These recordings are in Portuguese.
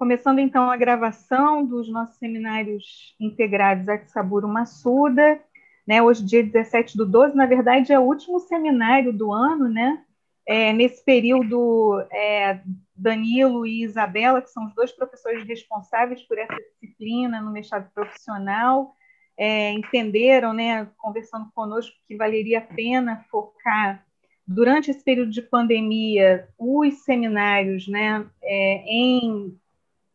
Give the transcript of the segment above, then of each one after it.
Começando, então, a gravação dos nossos seminários integrados aqui Saburo Massuda, né? Hoje, dia 17/12, na verdade, é o último seminário do ano, né? Nesse período, Danilo e Isabela, que são os dois professores responsáveis por essa disciplina no mestrado profissional, entenderam, né, conversando conosco, que valeria a pena focar, durante esse período de pandemia, os seminários, né, em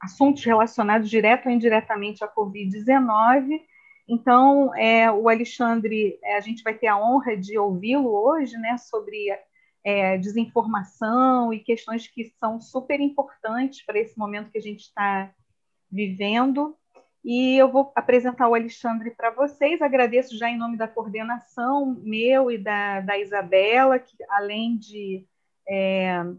assuntos relacionados direto ou indiretamente à Covid-19. Então, o Alexandre, a gente vai ter a honra de ouvi-lo hoje, né, sobre desinformação e questões que são super importantes para esse momento que a gente está vivendo. E eu vou apresentar o Alexandre para vocês. Agradeço já em nome da coordenação, meu e da Isabela, que além de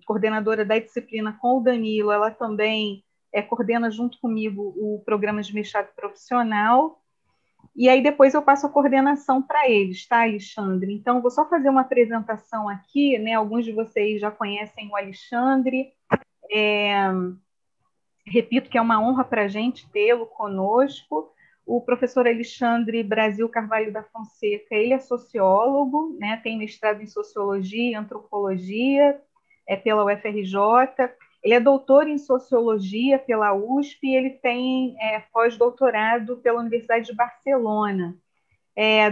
coordenadora da disciplina com o Danilo, ela também coordena junto comigo o programa de mestrado profissional. E aí depois eu passo a coordenação para eles, tá, Alexandre? Então, vou só fazer uma apresentação aqui, né? Alguns de vocês já conhecem o Alexandre. Repito que é uma honra para a gente tê-lo conosco. O professor Alexandre Brasil Carvalho da Fonseca, ele é sociólogo, né, tem mestrado em Sociologia e Antropologia pela UFRJ, ele é doutor em Sociologia pela USP e ele tem pós-doutorado pela Universidade de Barcelona.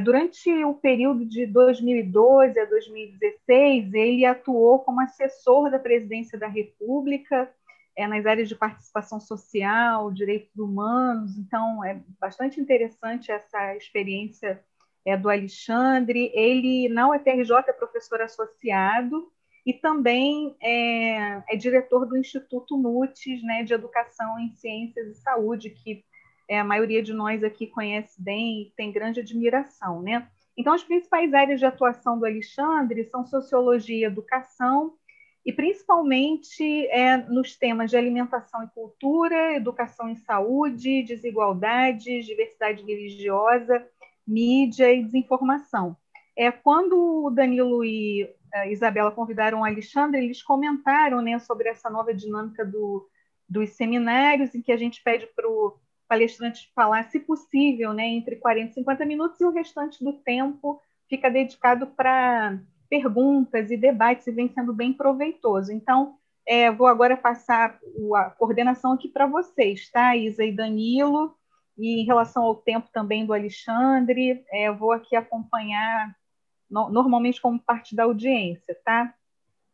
Durante o período de 2012 a 2016, ele atuou como assessor da Presidência da República, nas áreas de participação social, direitos humanos. Então, é bastante interessante essa experiência do Alexandre. Ele, na UFRJ, é professor associado e também é diretor do Instituto NUTES, né, de Educação em Ciências e Saúde, que a maioria de nós aqui conhece bem e tem grande admiração, né? Então, as principais áreas de atuação do Alexandre são sociologia e educação, e principalmente nos temas de alimentação e cultura, educação e saúde, desigualdade, diversidade religiosa, mídia e desinformação. Quando o Danilo e a Isabela convidaram o Alexandre, eles comentaram, né, sobre essa nova dinâmica dos seminários, em que a gente pede para o palestrante falar, se possível, né, entre 40 e 50 minutos, e o restante do tempo fica dedicado para perguntas e debates, e vem sendo bem proveitoso. Então, vou agora passar a coordenação aqui para vocês, tá, Isa e Danilo, e em relação ao tempo também do Alexandre, vou aqui acompanhar normalmente como parte da audiência, tá?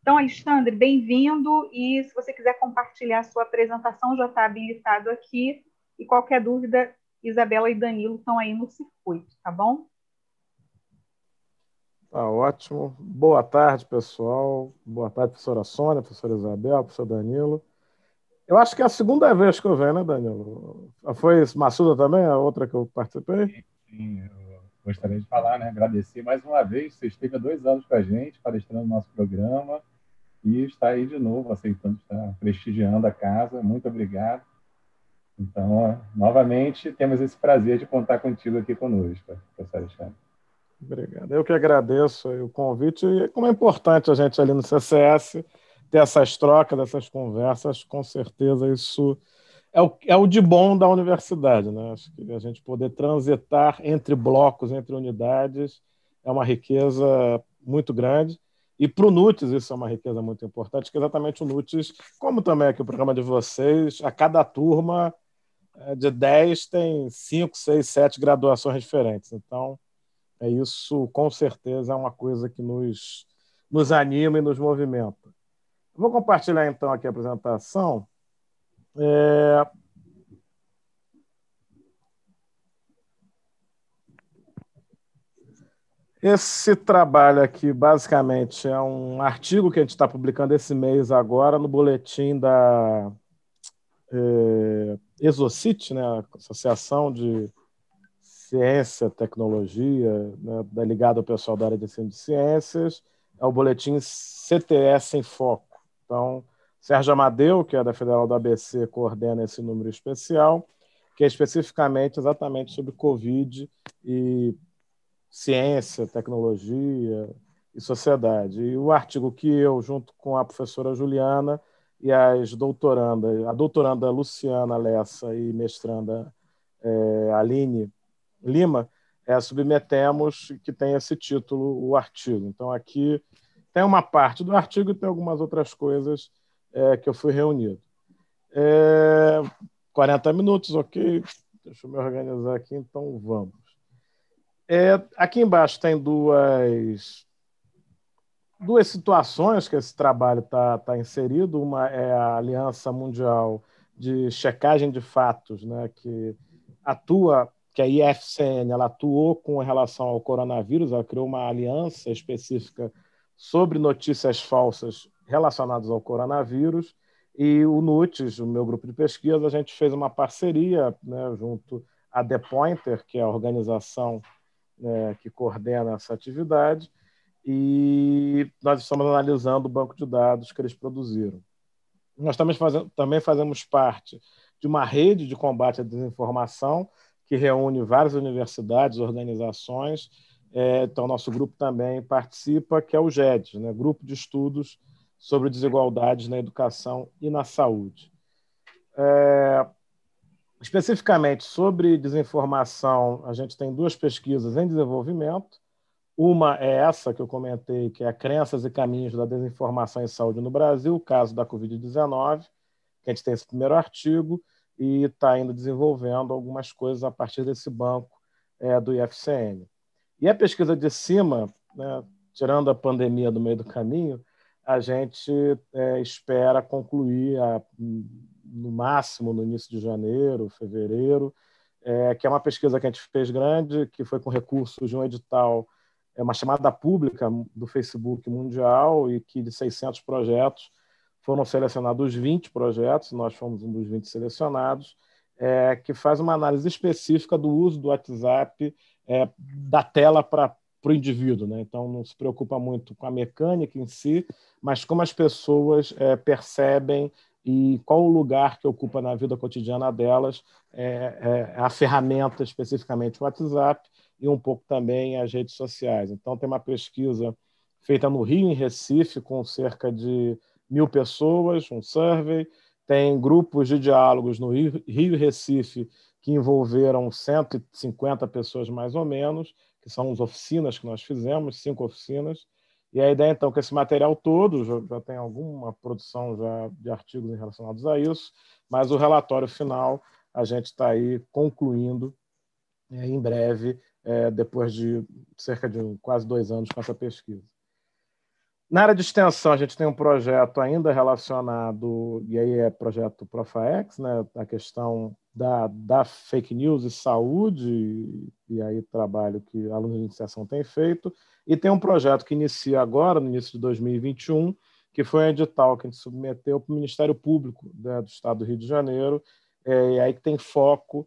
Então, Alexandre, bem-vindo, e se você quiser compartilhar a sua apresentação, já está habilitado aqui, e qualquer dúvida, Isabela e Danilo estão aí no circuito, tá bom? Tá ótimo. Boa tarde, pessoal. Boa tarde, professora Sônia, professora Isabel, professor Danilo. Eu acho que é a segunda vez que eu venho, né, Danilo? Foi Massuda também, a outra que eu participei? Sim, eu gostaria de falar, né? Agradecer mais uma vez. Você esteve há 2 anos com a gente, palestrando no nosso programa, e está aí de novo, aceitando, está prestigiando a casa. Muito obrigado. Então, novamente, temos esse prazer de contar contigo aqui conosco, professor Alexandre. Obrigado. Eu que agradeço o convite. E como é importante a gente ali no CCS ter essas trocas, essas conversas, com certeza isso é o de bom da universidade, né? Acho que a gente poder transitar entre blocos, entre unidades, é uma riqueza muito grande. E para o NUTES isso é uma riqueza muito importante, que exatamente o NUTES, como também aqui o programa de vocês, a cada turma de 10 tem 5, 6, 7 graduações diferentes. Então, isso com certeza é uma coisa que nos anima e nos movimenta. Vou compartilhar então aqui a apresentação. Esse trabalho aqui, basicamente, é um artigo que a gente está publicando esse mês agora no boletim da ESOCIT, né, Associação de Ciência, Tecnologia, né, ligado ao pessoal da área de ensino de ciências, é o boletim CTS em Foco. Então, Sérgio Amadeu, que é da Federal do ABC, coordena esse número especial, que é especificamente exatamente sobre Covid e ciência, tecnologia e sociedade. E o artigo que eu, junto com a professora Juliana, e as doutorandas, a doutoranda Luciana Lessa e mestranda Aline Lima, submetemos que tem esse título, o artigo. Então, aqui tem uma parte do artigo e tem algumas outras coisas que eu fui reunido. 40 minutos, ok. Deixa eu me organizar aqui, então vamos. Aqui embaixo tem duas situações que esse trabalho está inserido. Uma é a Aliança Mundial de Checagem de Fatos, né, que a IFCN, ela atuou com relação ao coronavírus, ela criou uma aliança específica sobre notícias falsas relacionadas ao coronavírus, e o NUTES, o meu grupo de pesquisa, a gente fez uma parceria, né, junto à The Pointer, que é a organização que coordena essa atividade, e nós estamos analisando o banco de dados que eles produziram. Nós também fazemos parte de uma rede de combate à desinformação que reúne várias universidades, organizações. Então, nosso grupo também participa, que é o GEDS, né? Grupo de Estudos sobre Desigualdades na Educação e na Saúde. Especificamente sobre desinformação, a gente tem duas pesquisas em desenvolvimento. Uma é essa que eu comentei, que é Crenças e Caminhos da Desinformação em Saúde no Brasil, o caso da Covid-19, que a gente tem esse primeiro artigo e está ainda desenvolvendo algumas coisas a partir desse banco do IFCN. E a pesquisa de cima, né, tirando a pandemia do meio do caminho, a gente espera concluir no máximo no início de janeiro, fevereiro, que é uma pesquisa que a gente fez grande, que foi com recursos de um edital, uma chamada pública do Facebook Mundial, e que de 600 projetos foram selecionados 20 projetos, nós fomos um dos 20 selecionados, que faz uma análise específica do uso do WhatsApp da tela para o indivíduo, né? Então, não se preocupa muito com a mecânica em si, mas como as pessoas percebem e qual o lugar que ocupa na vida cotidiana delas a ferramenta, especificamente o WhatsApp, e um pouco também as redes sociais. Então, tem uma pesquisa feita no Rio, em Recife, com cerca de 1.000 pessoas, um survey. Tem grupos de diálogos no Rio e Recife que envolveram 150 pessoas, mais ou menos, que são as oficinas que nós fizemos, 5 oficinas. E a ideia, então, é que esse material todo, já tem alguma produção já de artigos relacionados a isso, mas o relatório final a gente está aí concluindo em breve, depois de cerca de quase 2 anos com essa pesquisa. Na área de extensão, a gente tem um projeto ainda relacionado, e aí é projeto Profaex, né, a questão da fake news e saúde, e aí trabalho que alunos de iniciação têm feito, e tem um projeto que inicia agora, no início de 2021, que foi um edital que a gente submeteu para o Ministério Público, né, do Estado do Rio de Janeiro, e aí que tem foco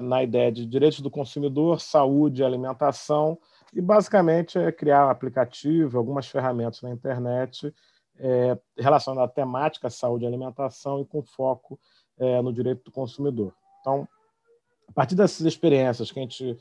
na ideia de direitos do consumidor, saúde e alimentação, e basicamente é criar um aplicativo, algumas ferramentas na internet relacionadas à temática saúde e alimentação e com foco no direito do consumidor. Então, a partir dessas experiências que a gente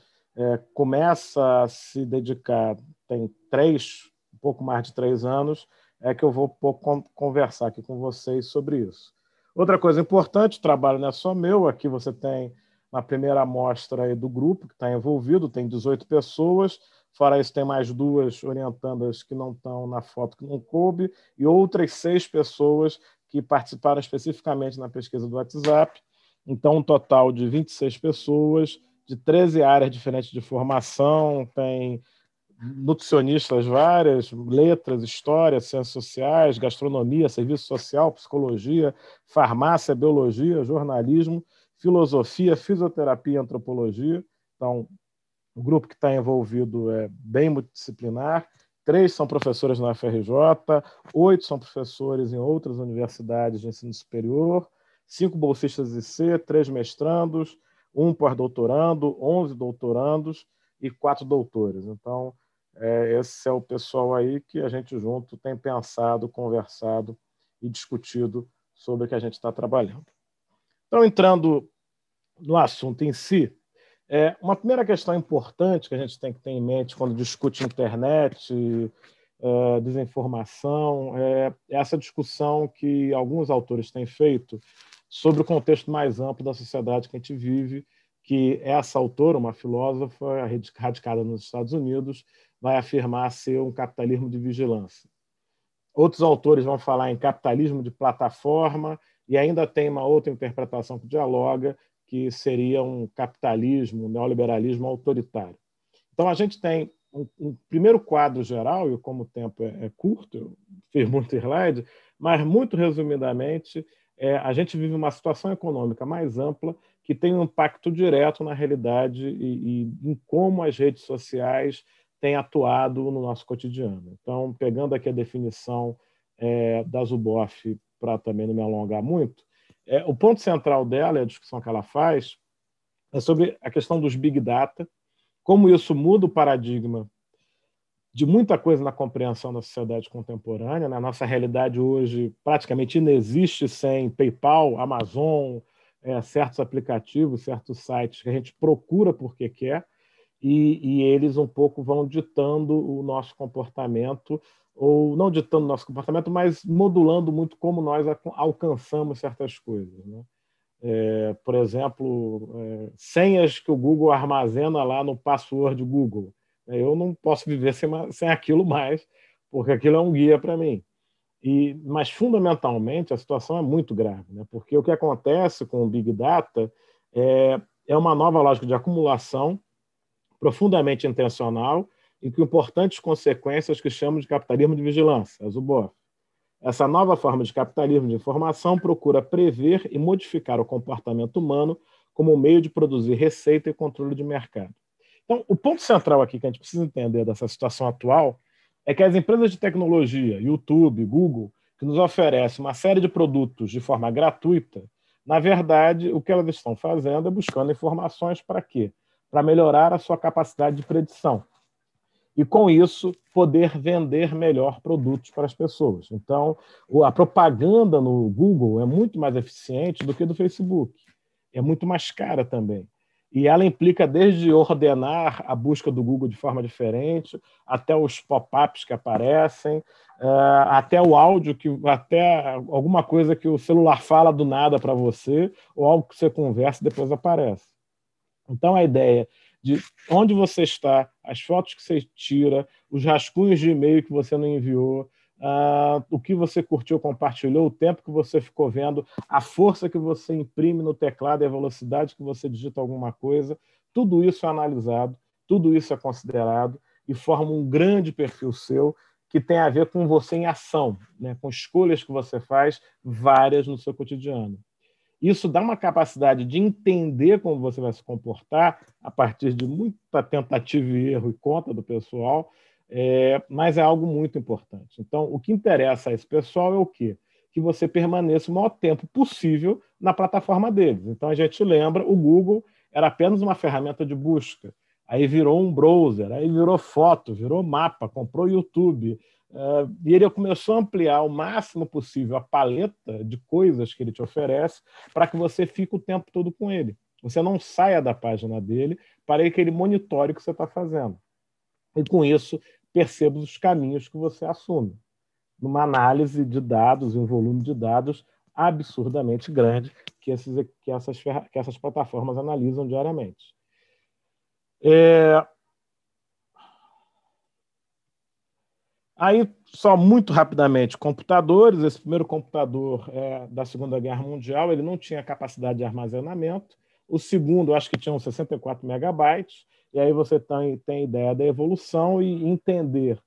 começa a se dedicar, tem um pouco mais de 3 anos, que eu vou um pouco conversar aqui com vocês sobre isso. Outra coisa importante, o trabalho não é só meu, aqui você tem na primeira amostra aí do grupo que está envolvido, tem 18 pessoas, fora isso tem mais 2 orientandas que não estão na foto, que não coube, e outras 6 pessoas que participaram especificamente na pesquisa do WhatsApp. Então, um total de 26 pessoas, de 13 áreas diferentes de formação, tem nutricionistas várias, letras, história, ciências sociais, gastronomia, serviço social, psicologia, farmácia, biologia, jornalismo, filosofia, fisioterapia e antropologia. Então, o grupo que está envolvido é bem multidisciplinar. 3 são professores na UFRJ, 8 são professores em outras universidades de ensino superior, 5 bolsistas IC, 3 mestrandos, 1 pós-doutorando, 11 doutorandos e 4 doutores. Então, esse é o pessoal aí que a gente junto tem pensado, conversado e discutido sobre o que a gente está trabalhando. Então, entrando no assunto em si, uma primeira questão importante que a gente tem que ter em mente quando discute internet desinformação, essa discussão que alguns autores têm feito sobre o contexto mais amplo da sociedade que a gente vive, que essa autora, uma filósofa radicada nos Estados Unidos, vai afirmar ser um capitalismo de vigilância. Outros autores vão falar em capitalismo de plataforma, e ainda tem uma outra interpretação que dialoga, que seria um capitalismo, um neoliberalismo autoritário. Então, a gente tem um primeiro quadro geral, e como o tempo é curto, eu fiz muito slide, mas, muito resumidamente, a gente vive uma situação econômica mais ampla que tem um impacto direto na realidade e em como as redes sociais têm atuado no nosso cotidiano. Então, pegando aqui a definição da Zuboff, para também não me alongar muito, o ponto central dela, a discussão que ela faz, é sobre a questão dos Big Data, como isso muda o paradigma de muita coisa na compreensão da sociedade contemporânea. Né? A nossa realidade hoje praticamente inexiste sem PayPal, Amazon, certos aplicativos, certos sites que a gente procura porque quer, e eles um pouco vão ditando o nosso comportamento, ou não ditando o nosso comportamento, mas modulando muito como nós alcançamos certas coisas. Né? Por exemplo, senhas que o Google armazena lá no password Google. Eu não posso viver sem aquilo mais, porque aquilo é um guia para mim. Mas, fundamentalmente, a situação é muito grave, né? Porque o que acontece com o Big Data é uma nova lógica de acumulação profundamente intencional e com importantes consequências que chamam de capitalismo de vigilância, a Zuboff. Essa nova forma de capitalismo de informação procura prever e modificar o comportamento humano como meio de produzir receita e controle de mercado. Então, o ponto central aqui que a gente precisa entender dessa situação atual é que as empresas de tecnologia, YouTube, Google, que nos oferecem uma série de produtos de forma gratuita, na verdade, o que elas estão fazendo é buscando informações para quê? Para melhorar a sua capacidade de predição. E, com isso, poder vender melhor produtos para as pessoas. Então, a propaganda no Google é muito mais eficiente do que do Facebook. É muito mais cara também. E ela implica desde ordenar a busca do Google de forma diferente, até os pop-ups que aparecem, até o áudio, até alguma coisa que o celular fala do nada para você, ou algo que você conversa e depois aparece. Então, a ideia de onde você está, as fotos que você tira, os rascunhos de e-mail que você não enviou, o que você curtiu, compartilhou, o tempo que você ficou vendo, a força que você imprime no teclado e a velocidade que você digita alguma coisa, tudo isso é analisado, tudo isso é considerado e forma um grande perfil seu que tem a ver com você em ação, né? Com escolhas que você faz, várias no seu cotidiano. Isso dá uma capacidade de entender como você vai se comportar a partir de muita tentativa e erro e conta do pessoal, mas é algo muito importante. Então, o que interessa a esse pessoal é o quê? Que você permaneça o maior tempo possível na plataforma deles. Então, a gente lembra, o Google era apenas uma ferramenta de busca, aí virou um browser, aí virou foto, virou mapa, comprou YouTube, e ele começou a ampliar o máximo possível a paleta de coisas que ele te oferece para que você fique o tempo todo com ele. Você não saia da página dele para que ele monitore o que você está fazendo. E, com isso, perceba os caminhos que você assume. Numa análise de dados, um volume de dados absurdamente grande que essas plataformas analisam diariamente. Aí, só muito rapidamente, computadores. Esse primeiro computador da Segunda Guerra Mundial, ele não tinha capacidade de armazenamento. O segundo, acho que tinha uns 64 megabytes. E aí você tem ideia da evolução e entender.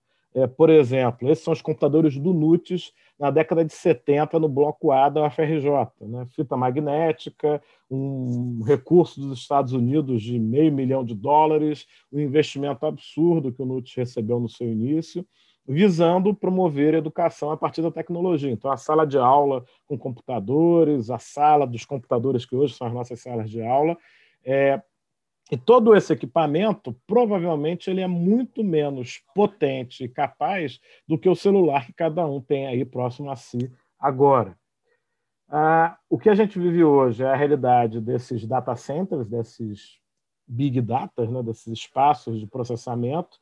Por exemplo, esses são os computadores do NUTES na década de 70, no bloco A da UFRJ. Né? Fita magnética, um recurso dos Estados Unidos de $500 milhão, um investimento absurdo que o NUTES recebeu no seu início, visando promover a educação a partir da tecnologia. Então, a sala de aula com computadores, a sala dos computadores que hoje são as nossas salas de aula, e todo esse equipamento, provavelmente, ele é muito menos potente e capaz do que o celular que cada um tem aí próximo a si agora. O que a gente vive hoje é a realidade desses data centers, desses big data, né, desses espaços de processamento,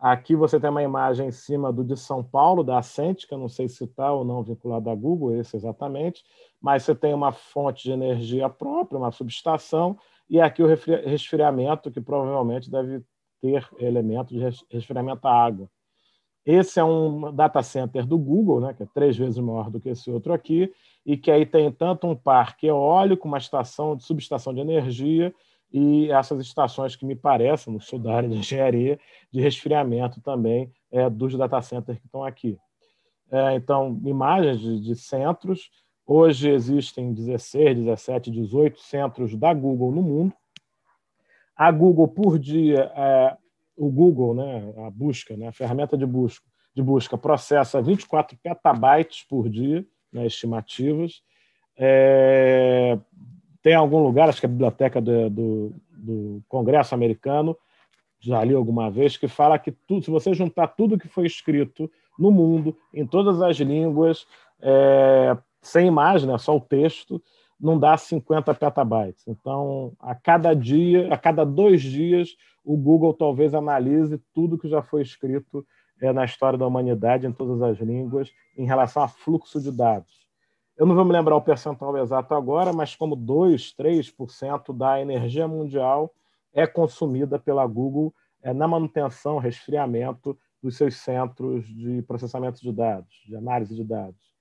Aqui você tem uma imagem em cima do de São Paulo, da Ascent, que eu não sei se está ou não vinculado à Google, esse exatamente, mas você tem uma fonte de energia própria, uma subestação, e aqui o resfriamento, que provavelmente deve ter elemento de resfriamento à água. Esse é um data center do Google, né, que é 3 vezes maior do que esse outro aqui, e que aí tem tanto um parque eólico, uma estação de subestação de energia, e essas estações que me parecem, no sou da área de engenharia, de resfriamento também dos data centers que estão aqui. Então, imagens de centros. Hoje existem 16, 17, 18 centros da Google no mundo. A Google, por dia, o Google, né, a busca, né, a ferramenta de busca processa 24 petabytes por dia, né, estimativas. Tem algum lugar, acho que é a biblioteca do Congresso americano, já li alguma vez, que fala que se você juntar tudo que foi escrito no mundo, em todas as línguas, sem imagem, né, só o texto, não dá 50 petabytes. Então, a cada 2 dias, o Google talvez analise tudo que já foi escrito na história da humanidade, em todas as línguas, em relação a fluxo de dados. Eu não vou me lembrar o percentual exato agora, mas como 2, 3% da energia mundial é consumida pela Google na manutenção, resfriamento dos seus centros de processamento de dados, de análise de dados.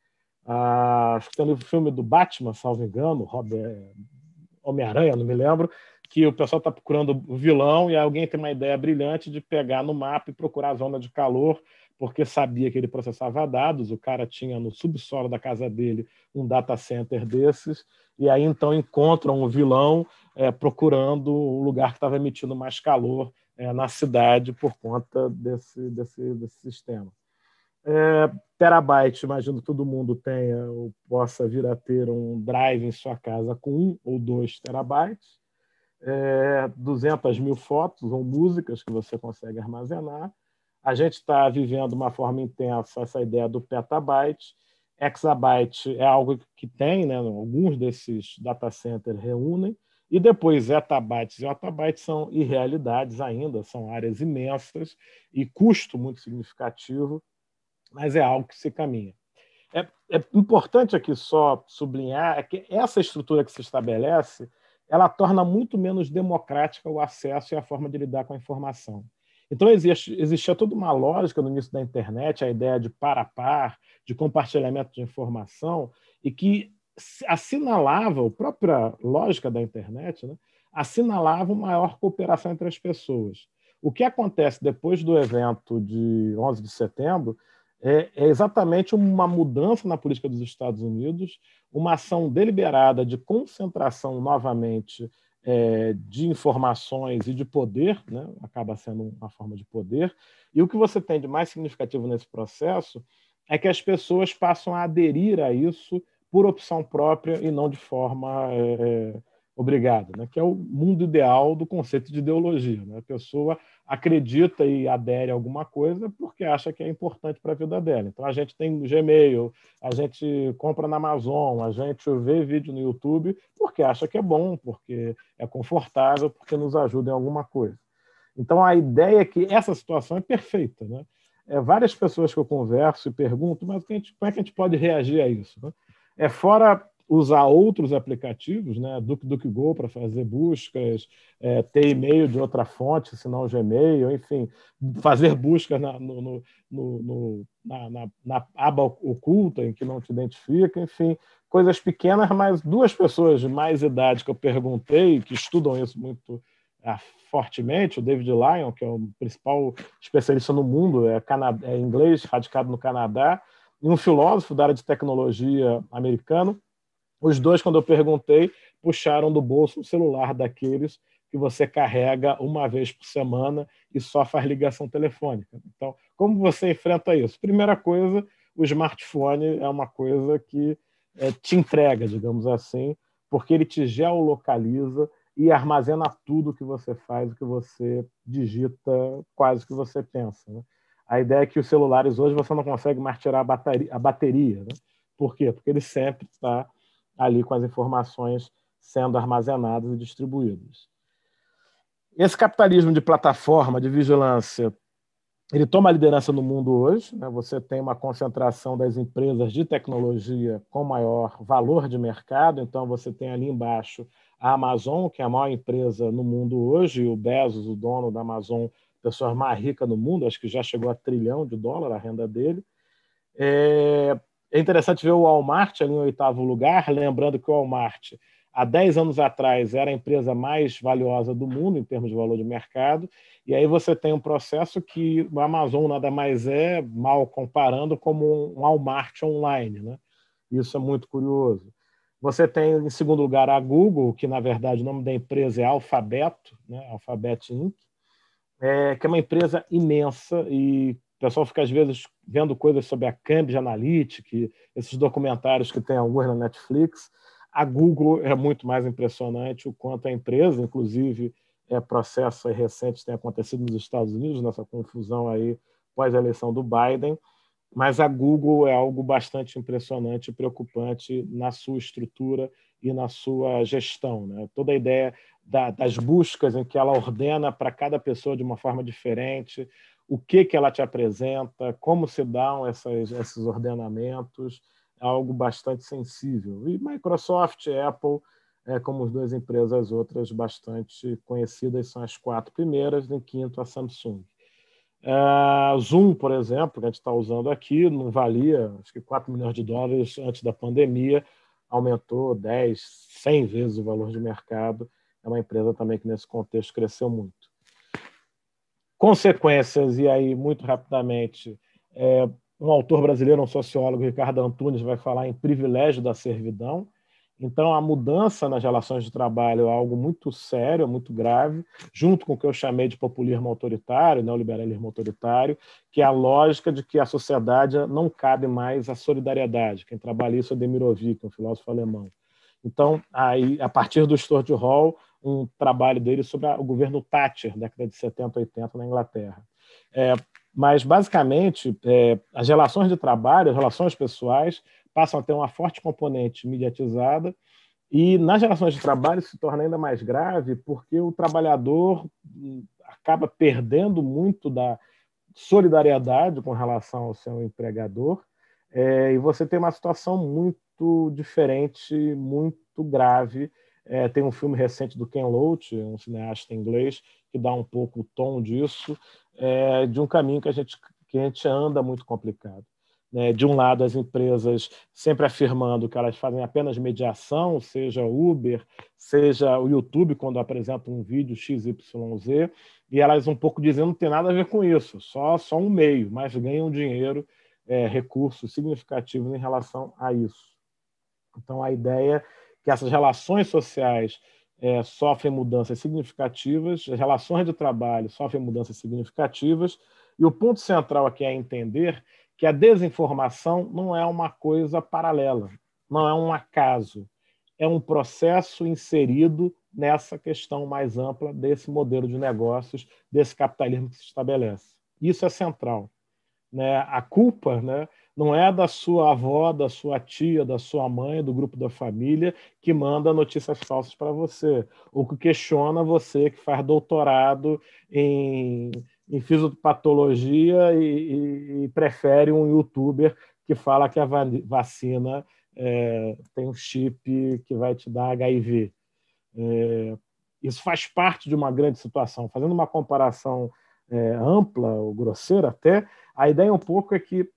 Acho que tem um filme do Batman, salvo engano, Homem-Aranha, não me lembro, que o pessoal está procurando o vilão e alguém tem uma ideia brilhante de pegar no mapa e procurar a zona de calor, porque sabia que ele processava dados, o cara tinha no subsolo da casa dele um data center desses, e aí então encontram o vilão procurando um lugar que estava emitindo mais calor na cidade por conta desse sistema. Terabyte, imagino que todo mundo tenha ou possa vir a ter um drive em sua casa com 1 ou 2 terabytes, 200 mil fotos ou músicas que você consegue armazenar. A gente está vivendo uma forma intensa essa ideia do petabyte. Exabyte é algo que tem, né, alguns desses data centers reúnem, e depois etabytes e otabytes são irrealidades ainda, são áreas imensas e custo muito significativo, mas é algo que se caminha. É importante aqui só sublinhar que essa estrutura que se estabelece, ela torna muito menos democrática o acesso e a forma de lidar com a informação. Então, existia toda uma lógica no início da internet, a ideia de par a par, de compartilhamento de informação, e que assinalava, a própria lógica da internet, né, assinalava uma maior cooperação entre as pessoas. O que acontece depois do evento de 11 de setembro é exatamente uma mudança na política dos Estados Unidos, uma ação deliberada de concentração novamente de informações e de poder, né? Acaba sendo uma forma de poder, e o que você tem de mais significativo nesse processo é que as pessoas passam a aderir a isso por opção própria e não de forma obrigada, né? Que é o mundo ideal do conceito de ideologia, né? A pessoa acredita e adere a alguma coisa porque acha que é importante para a vida dela. Então, a gente tem Gmail, a gente compra na Amazon, a gente vê vídeo no YouTube porque acha que é bom, porque é confortável, porque nos ajuda em alguma coisa. Então, a ideia é que essa situação é perfeita, né? Várias pessoas que eu converso e pergunto, mas como é que a gente pode reagir a isso, né? Fora usar outros aplicativos, né, DuckDuckGo para fazer buscas, ter e-mail de outra fonte, senão o Gmail, enfim, fazer buscas na aba oculta em que não te identifica, enfim, coisas pequenas, mas 2 pessoas de mais idade que eu perguntei, que estudam isso muito fortemente, o David Lyon, que é o principal especialista no mundo, é inglês, radicado no Canadá, e um filósofo da área de tecnologia americano. Os 2, quando eu perguntei, puxaram do bolso um celular daqueles que você carrega uma vez por semana e só faz ligação telefônica. Então, como você enfrenta isso? Primeira coisa, o smartphone é uma coisa que te entrega, digamos assim, porque ele te geolocaliza e armazena tudo que você faz, o que você digita, quase o que você pensa, né? A ideia é que os celulares hoje você não consegue mais tirar a bateria, né? Por quê? Porque ele sempre está ali com as informações sendo armazenadas e distribuídas. Esse capitalismo de plataforma, de vigilância, Ele toma a liderança no mundo hoje, né? Você tem uma concentração das empresas de tecnologia com maior valor de mercado, então você tem ali embaixo a Amazon, que é a maior empresa no mundo hoje, e o Bezos, o dono da Amazon, a pessoa mais rica no mundo, acho que já chegou a $1 trilhão a renda dele. É interessante ver o Walmart ali em 8º lugar, lembrando que o Walmart, há 10 anos atrás, era a empresa mais valiosa do mundo em termos de valor de mercado, e aí você tem um processo que o Amazon nada mais é, mal comparando, como um Walmart online, né? Isso é muito curioso. Você tem, em segundo lugar, a Google, que, na verdade, o nome da empresa é Alphabet, né? Alphabet Inc., que é uma empresa imensa e o pessoal fica, às vezes, vendo coisas sobre a Cambridge Analytica, esses documentários que tem alguns na Netflix. A Google é muito mais impressionante o quanto a empresa, inclusive, processos recentes têm acontecido nos Estados Unidos, nessa confusão aí pós a eleição do Biden, mas a Google é algo bastante impressionante e preocupante na sua estrutura e na sua gestão, né? Toda a ideia das buscas em que ela ordena para cada pessoa de uma forma diferente, o que ela te apresenta, como se dão esses ordenamentos, é algo bastante sensível. E Microsoft, Apple, como as duas empresas outras bastante conhecidas, são as 4 primeiras, em quinto a Samsung. Zoom, por exemplo, que a gente está usando aqui, não valia, acho que $4 milhões antes da pandemia, aumentou 10, 100 vezes o valor de mercado. É uma empresa também que, nesse contexto, cresceu muito. Consequências, e aí, muito rapidamente, um autor brasileiro, um sociólogo, Ricardo Antunes, vai falar em privilégio da servidão. Então, a mudança nas relações de trabalho é algo muito sério, muito grave, junto com o que eu chamei de populismo autoritário, neoliberalismo autoritário, que é a lógica de que a sociedade não cabe mais a solidariedade. Quem trabalha isso é Demirovic, um filósofo alemão. Então, aí, a partir do Stuart Hall, um trabalho dele sobre o governo Thatcher, década de 70, 80, na Inglaterra. Mas, basicamente, as relações de trabalho, as relações pessoais, passam a ter uma forte componente mediatizada e, nas relações de trabalho, se torna ainda mais grave porque o trabalhador acaba perdendo muito da solidariedade com relação ao seu empregador, e você tem uma situação muito diferente, muito grave. Tem um filme recente do Ken Loach, um cineasta inglês, que dá um pouco o tom disso, de um caminho que a gente anda muito complicado. De um lado, as empresas sempre afirmando que elas fazem apenas mediação, seja o Uber, seja o YouTube, quando apresenta um vídeo XYZ, e elas um pouco dizendo que não tem nada a ver com isso, só um meio, mas ganham dinheiro, recursos significativos em relação a isso. Então, a ideia é que essas relações sociais sofrem mudanças significativas, as relações de trabalho sofrem mudanças significativas, e o ponto central aqui é entender que a desinformação não é uma coisa paralela, não é um acaso, é um processo inserido nessa questão mais ampla desse modelo de negócios, desse capitalismo que se estabelece. Isso é central. A culpa, não é da sua avó, da sua tia, da sua mãe, do grupo da família que manda notícias falsas para você, ou que questiona você que faz doutorado em fisiopatologia e prefere um youtuber que fala que a vacina tem um chip que vai te dar HIV. Isso faz parte de uma grande situação. Fazendo uma comparação ampla ou grosseira até, a ideia um pouco é que,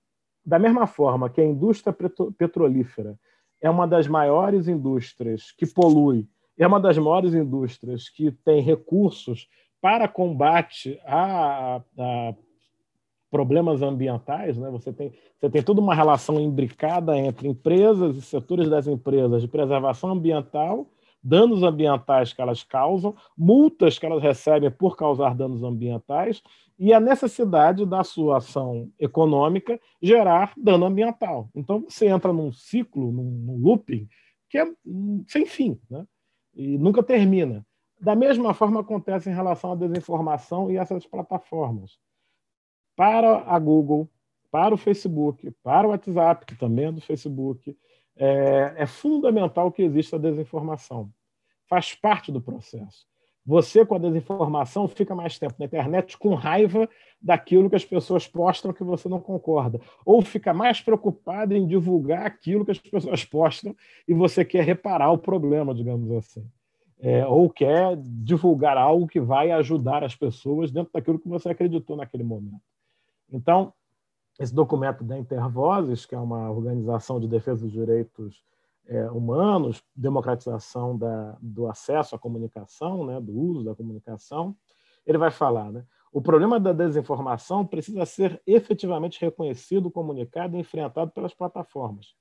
da mesma forma que a indústria petrolífera é uma das maiores indústrias que polui, é uma das maiores indústrias que tem recursos para combate a problemas ambientais, você tem toda uma relação imbricada entre empresas e setores das empresas de preservação ambiental, danos ambientais que elas causam, multas que elas recebem por causar danos ambientais e a necessidade da sua ação econômica gerar dano ambiental. Então, você entra num ciclo, num looping, que é sem fim, e nunca termina. Da mesma forma acontece em relação à desinformação e essas plataformas. Para a Google, para o Facebook, para o WhatsApp, que também é do Facebook, é fundamental que exista a desinformação. Faz parte do processo. Você, com a desinformação, fica mais tempo na internet com raiva daquilo que as pessoas postam que você não concorda. Ou fica mais preocupado em divulgar aquilo que as pessoas postam e você quer reparar o problema, digamos assim. Ou quer divulgar algo que vai ajudar as pessoas dentro daquilo que você acreditou naquele momento. Então, esse documento da Intervozes, que é uma organização de defesa dos direitos humanos, democratização do acesso à comunicação, né, do uso da comunicação, ele vai falar, né, o problema da desinformação precisa ser efetivamente reconhecido, comunicado e enfrentado pelas plataformas,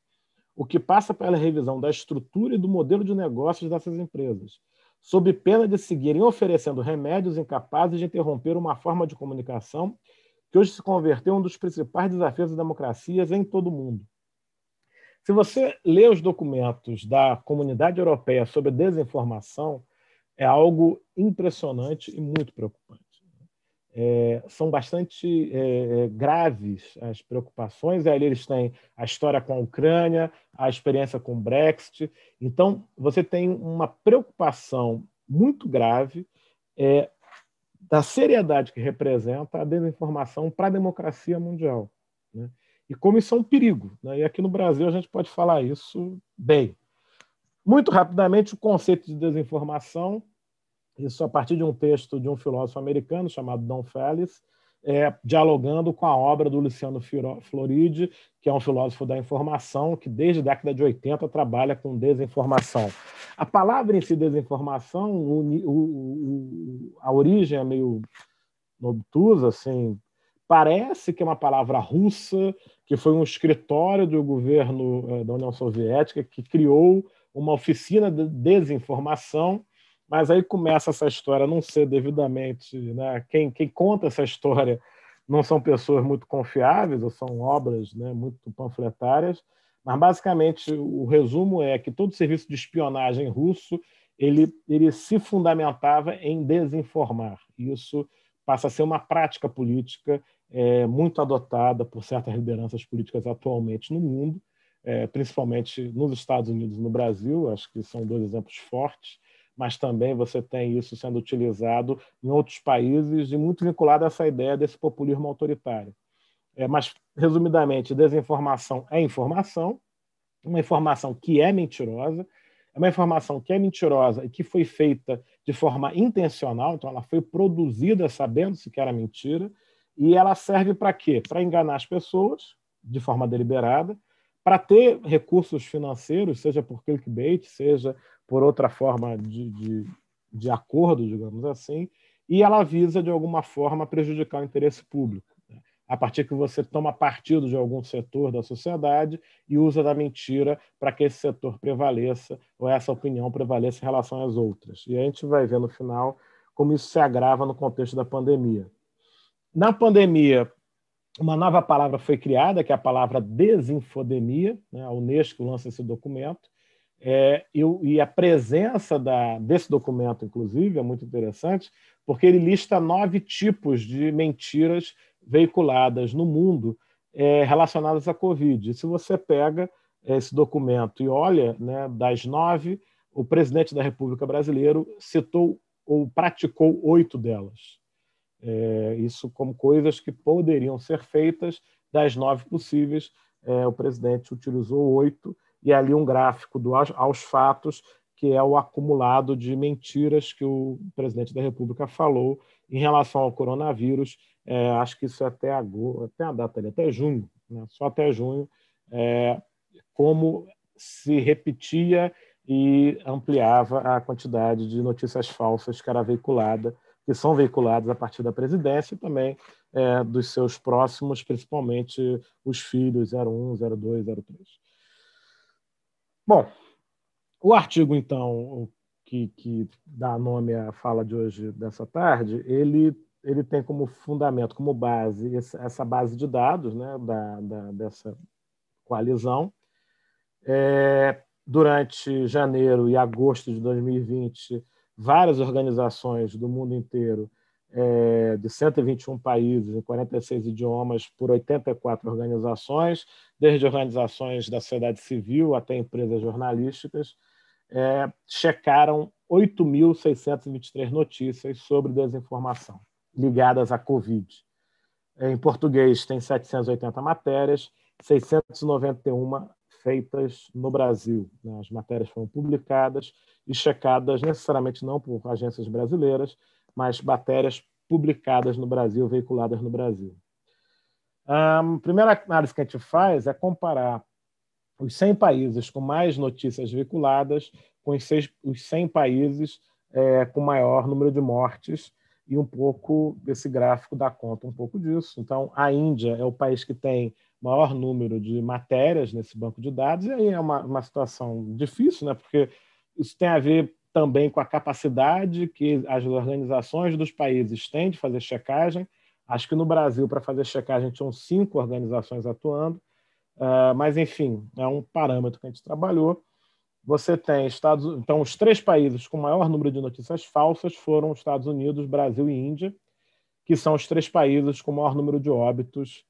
o que passa pela revisão da estrutura e do modelo de negócios dessas empresas, sob pena de seguirem oferecendo remédios incapazes de interromper uma forma de comunicação que hoje se converteu em um dos principais desafios das democracias em todo o mundo. Se você lê os documentos da Comunidade Europeia sobre desinformação, é algo impressionante e muito preocupante. São bastante graves as preocupações. Aí eles têm a história com a Ucrânia, a experiência com o Brexit. Então, você tem uma preocupação muito grave da seriedade que representa a desinformação para a democracia mundial, né? E como isso é um perigo, né? E aqui no Brasil a gente pode falar isso bem. Muito rapidamente, o conceito de desinformação, isso a partir de um texto de um filósofo americano chamado Don Feliz, dialogando com a obra do Luciano Floridi, que é um filósofo da informação, que desde a década de 80 trabalha com desinformação. A palavra em si, desinformação, a origem é meio obtusa, assim, parece que é uma palavra russa, que foi um escritório do governo da União Soviética que criou uma oficina de desinformação, mas aí começa essa história a não ser devidamente, né? Quem conta essa história não são pessoas muito confiáveis, ou são obras, né, muito panfletárias, mas basicamente o resumo é que todo serviço de espionagem russo ele se fundamentava em desinformar. Isso passa a ser uma prática política muito adotada por certas lideranças políticas atualmente no mundo, principalmente nos Estados Unidos e no Brasil. Acho que são dois exemplos fortes, mas também você tem isso sendo utilizado em outros países e muito vinculado a essa ideia desse populismo autoritário. Mas, resumidamente, desinformação é informação, uma informação que é mentirosa, é uma informação que é mentirosa e que foi feita de forma intencional, então ela foi produzida sabendo-se que era mentira, e ela serve para quê? Para enganar as pessoas de forma deliberada, para ter recursos financeiros, seja por clickbait, seja por outra forma de acordo, digamos assim, e ela visa, de alguma forma, prejudicar o interesse público, né? A partir que você toma partido de algum setor da sociedade e usa da mentira para que esse setor prevaleça ou essa opinião prevaleça em relação às outras. E a gente vai ver no final como isso se agrava no contexto da pandemia. Na pandemia, uma nova palavra foi criada, que é a palavra desinfodemia, né? A Unesco lança esse documento, e a presença desse documento, inclusive, é muito interessante, porque ele lista 9 tipos de mentiras veiculadas no mundo relacionadas à Covid. E se você pega esse documento e olha, né, das 9, o presidente da República Brasileira citou ou praticou 8 delas. Isso como coisas que poderiam ser feitas. Das 9 possíveis, o presidente utilizou 8, e ali um gráfico aos fatos, que é o acumulado de mentiras que o presidente da República falou em relação ao coronavírus. Acho que isso é até a data ali, até junho, né? Só até junho, como se repetia e ampliava a quantidade de notícias falsas que era veiculada, que são veiculadas a partir da presidência e também dos seus próximos, principalmente os filhos 01, 02, 03. Bom, o artigo, então, que dá nome à fala de hoje, dessa tarde, ele tem como fundamento, como base, essa base de dados, né, dessa coalizão. Durante janeiro e agosto de 2020, várias organizações do mundo inteiro, de 121 países, em 46 idiomas, por 84 organizações, desde organizações da sociedade civil até empresas jornalísticas, checaram 8.623 notícias sobre desinformação ligadas à Covid. Em português, tem 780 matérias, 691 feitas no Brasil. As matérias foram publicadas e checadas necessariamente não por agências brasileiras, mas matérias publicadas no Brasil, veiculadas no Brasil. A primeira análise que a gente faz é comparar os 100 países com mais notícias veiculadas com os 100 países com maior número de mortes, e um pouco desse gráfico dá conta um pouco disso. Então, a Índia é o país que tem maior número de matérias nesse banco de dados, e aí é uma situação difícil, né? Porque isso tem a ver também com a capacidade que as organizações dos países têm de fazer checagem. Acho que no Brasil, para fazer checagem, tinham 5 organizações atuando, mas, enfim, é um parâmetro que a gente trabalhou. Você tem então, os 3 países com maior número de notícias falsas foram os Estados Unidos, Brasil e Índia, que são os 3 países com maior número de óbitos,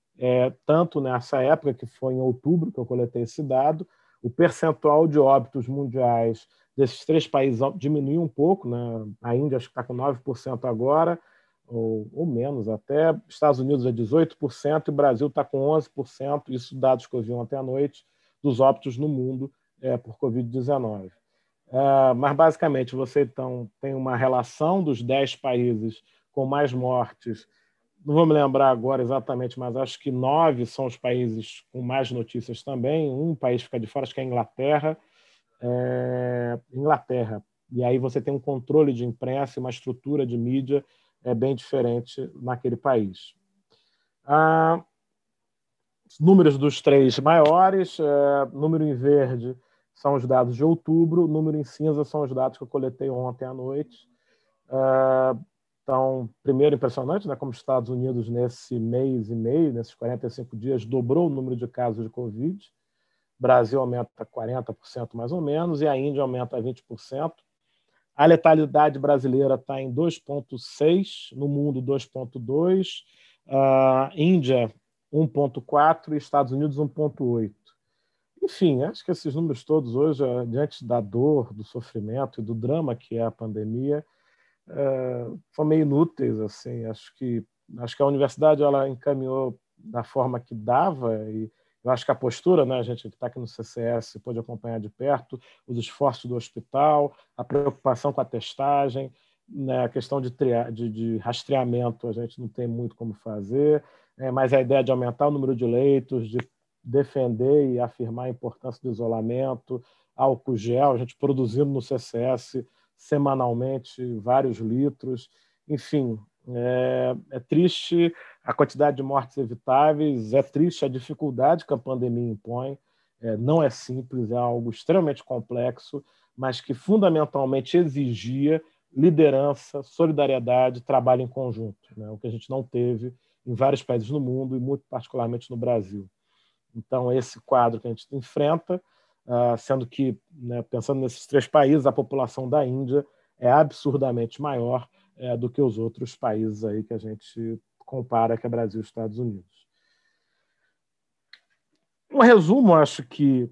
tanto nessa época, que foi em outubro que eu coletei esse dado. O percentual de óbitos mundiais desses 3 países diminuiu um pouco, né? A Índia acho que está com 9% agora, ou menos até. Estados Unidos é 18% e o Brasil está com 11%, isso dados que eu vi ontem à noite, dos óbitos no mundo por Covid-19. Mas, basicamente, você então tem uma relação dos 10 países com mais mortes. Não vou me lembrar agora exatamente, mas acho que 9 são os países com mais notícias também. Um país fica de fora, acho que é a Inglaterra. E aí você tem um controle de imprensa e uma estrutura de mídia bem diferente naquele país. Números dos 3 maiores, número em verde são os dados de outubro, número em cinza são os dados que eu coletei ontem à noite. Então, primeiro, impressionante, né, como os Estados Unidos, nesse mês e meio, nesses 45 dias, dobrou o número de casos de Covid. O Brasil aumenta 40% mais ou menos, e a Índia aumenta 20%. A letalidade brasileira está em 2,6, no mundo 2,2, Índia 1,4 e Estados Unidos 1,8. Enfim, acho que esses números todos hoje, diante da dor, do sofrimento e do drama que é a pandemia, são meio inúteis. Assim. Acho que a universidade ela encaminhou da forma que dava, e eu acho que a postura, né, a gente que está aqui no CCS pôde acompanhar de perto os esforços do hospital, a preocupação com a testagem, né, a questão de rastreamento a gente não tem muito como fazer, mas a ideia de aumentar o número de leitos, de defender e afirmar a importância do isolamento, álcool gel, a gente produzindo no CCS semanalmente vários litros, enfim, é triste a quantidade de mortes evitáveis, é triste a dificuldade que a pandemia impõe, não é simples, é algo extremamente complexo, mas que fundamentalmente exigia liderança, solidariedade, trabalho em conjunto, né? O que a gente não teve em vários países no mundo e muito particularmente no Brasil. Então, esse quadro que a gente enfrenta, sendo que, né, pensando nesses 3 países, a população da Índia é absurdamente maior do que os outros países aí que a gente compara, que é Brasil e Estados Unidos. Um resumo, acho que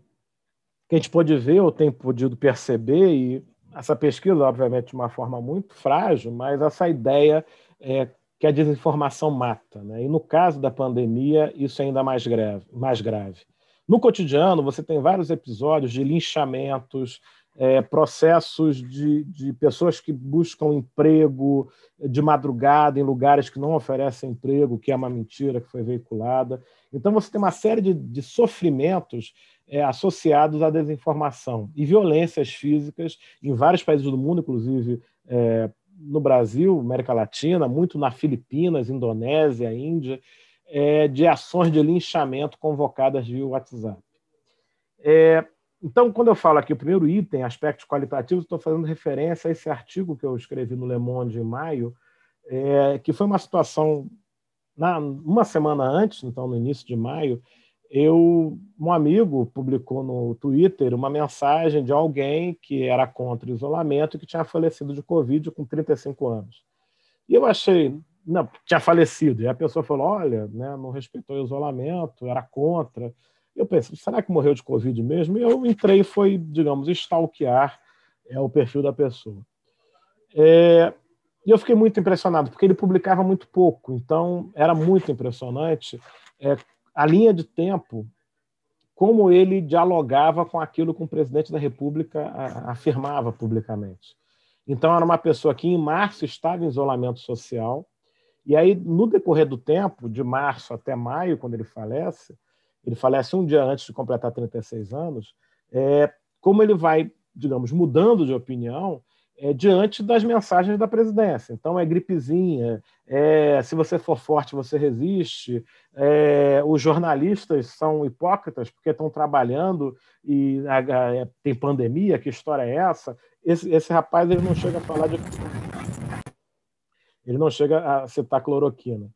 a gente pode ver ou tem podido perceber, e essa pesquisa, obviamente, de uma forma muito frágil, mas essa ideia que a desinformação mata, né? E no caso da pandemia, isso é ainda mais grave. No cotidiano, você tem vários episódios de linchamentos, processos de pessoas que buscam emprego de madrugada em lugares que não oferecem emprego, que é uma mentira que foi veiculada. Então, você tem uma série de sofrimentos associados à desinformação e violências físicas em vários países do mundo, inclusive no Brasil, América Latina, muito na Filipinas, Indonésia, Índia, de ações de linchamento convocadas via WhatsApp. Então, quando eu falo aqui o primeiro item, aspectos qualitativos, estou fazendo referência a esse artigo que eu escrevi no Le Monde em maio, que foi uma situação, uma semana antes, então no início de maio, um amigo publicou no Twitter uma mensagem de alguém que era contra o isolamento e que tinha falecido de Covid com 35 anos. E eu achei, não, tinha falecido, e a pessoa falou, olha, né, não respeitou o isolamento, era contra. Eu pensei, será que morreu de Covid mesmo? E eu entrei e fui, digamos, stalkear é o perfil da pessoa. E eu fiquei muito impressionado, porque ele publicava muito pouco, então era muito impressionante a linha de tempo, como ele dialogava com aquilo que o presidente da República afirmava publicamente. Então, era uma pessoa que, em março, estava em isolamento social, e aí, no decorrer do tempo, de março até maio, quando ele falece um dia antes de completar 36 anos, como ele vai, digamos, mudando de opinião diante das mensagens da presidência. Então, é gripezinha, se você for forte, você resiste, os jornalistas são hipócritas porque estão trabalhando e tem pandemia, que história é essa? Esse rapaz ele não chega a falar de... Ele não chega a citar cloroquina.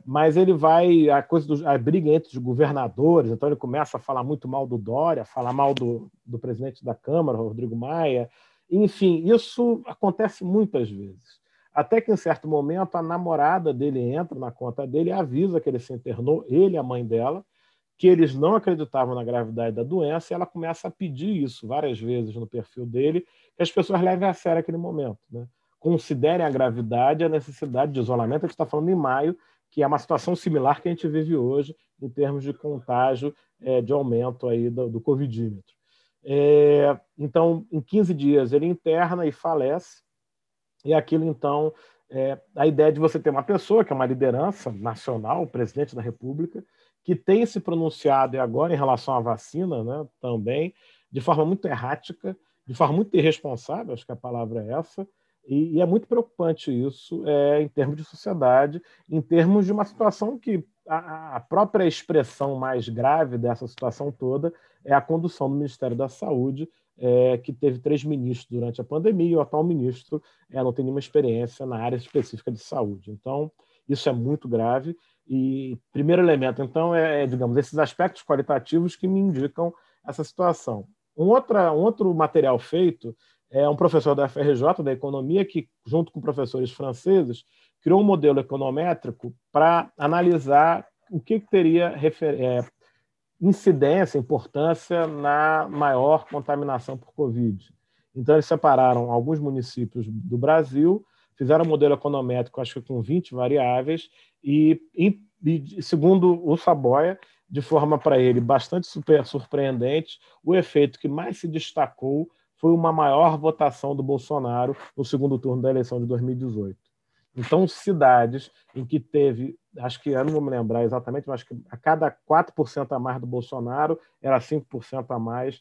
Mas ele vai... A briga entre os governadores, então ele começa a falar muito mal do Dória, falar mal do presidente da Câmara, Rodrigo Maia. Enfim, isso acontece muitas vezes. Até que, em certo momento, a namorada dele entra na conta dele e avisa que ele se internou, ele e a mãe dela, que eles não acreditavam na gravidade da doença, e ela começa a pedir isso várias vezes no perfil dele, que as pessoas levem a sério aquele momento, né? Considerem a gravidade e a necessidade de isolamento. A gente está falando em maio, que é uma situação similar que a gente vive hoje em termos de contágio, de aumento aí do covidímetro. Então, em 15 dias, ele interna e falece, e aquilo, então, a ideia de você ter uma pessoa que é uma liderança nacional, o presidente da República, que tem se pronunciado, e agora em relação à vacina, né, também, de forma muito errática, de forma muito irresponsável, acho que a palavra é essa, e é muito preocupante isso em termos de sociedade, em termos de uma situação que a própria expressão mais grave dessa situação toda é a condução do Ministério da Saúde, que teve 3 ministros durante a pandemia, e o atual ministro não tem nenhuma experiência na área específica de saúde. Então, isso é muito grave. E primeiro elemento, então, digamos, esses aspectos qualitativos que me indicam essa situação. Um outro material feito é um professor da FRJ, da Economia, que, junto com professores franceses, criou um modelo econométrico para analisar o que teria incidência, importância na maior contaminação por Covid. Então, eles separaram alguns municípios do Brasil, fizeram um modelo econométrico, acho que com 20 variáveis, e segundo o Saboia, de forma para ele bastante surpreendente, o efeito que mais se destacou foi uma maior votação do Bolsonaro no segundo turno da eleição de 2018. Então, cidades em que teve, acho que, eu não vou me lembrar exatamente, mas acho que a cada 4% a mais do Bolsonaro era 5% a mais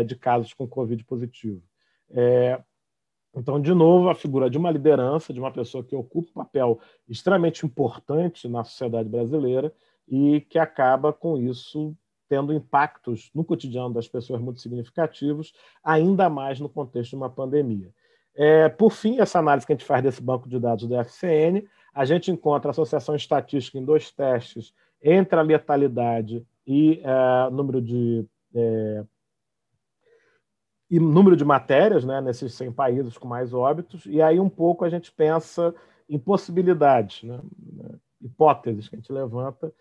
de casos com Covid positivo. Então, de novo, a figura de uma liderança, de uma pessoa que ocupa um papel extremamente importante na sociedade brasileira e que acaba, com isso, tendo impactos no cotidiano das pessoas muito significativos, ainda mais no contexto de uma pandemia. Por fim, essa análise que a gente faz desse banco de dados do FCN, a gente encontra a associação estatística em 2 testes entre a letalidade e número de matérias, né, nesses 100 países com mais óbitos, e aí um pouco a gente pensa em possibilidades, né, hipóteses que a gente levanta.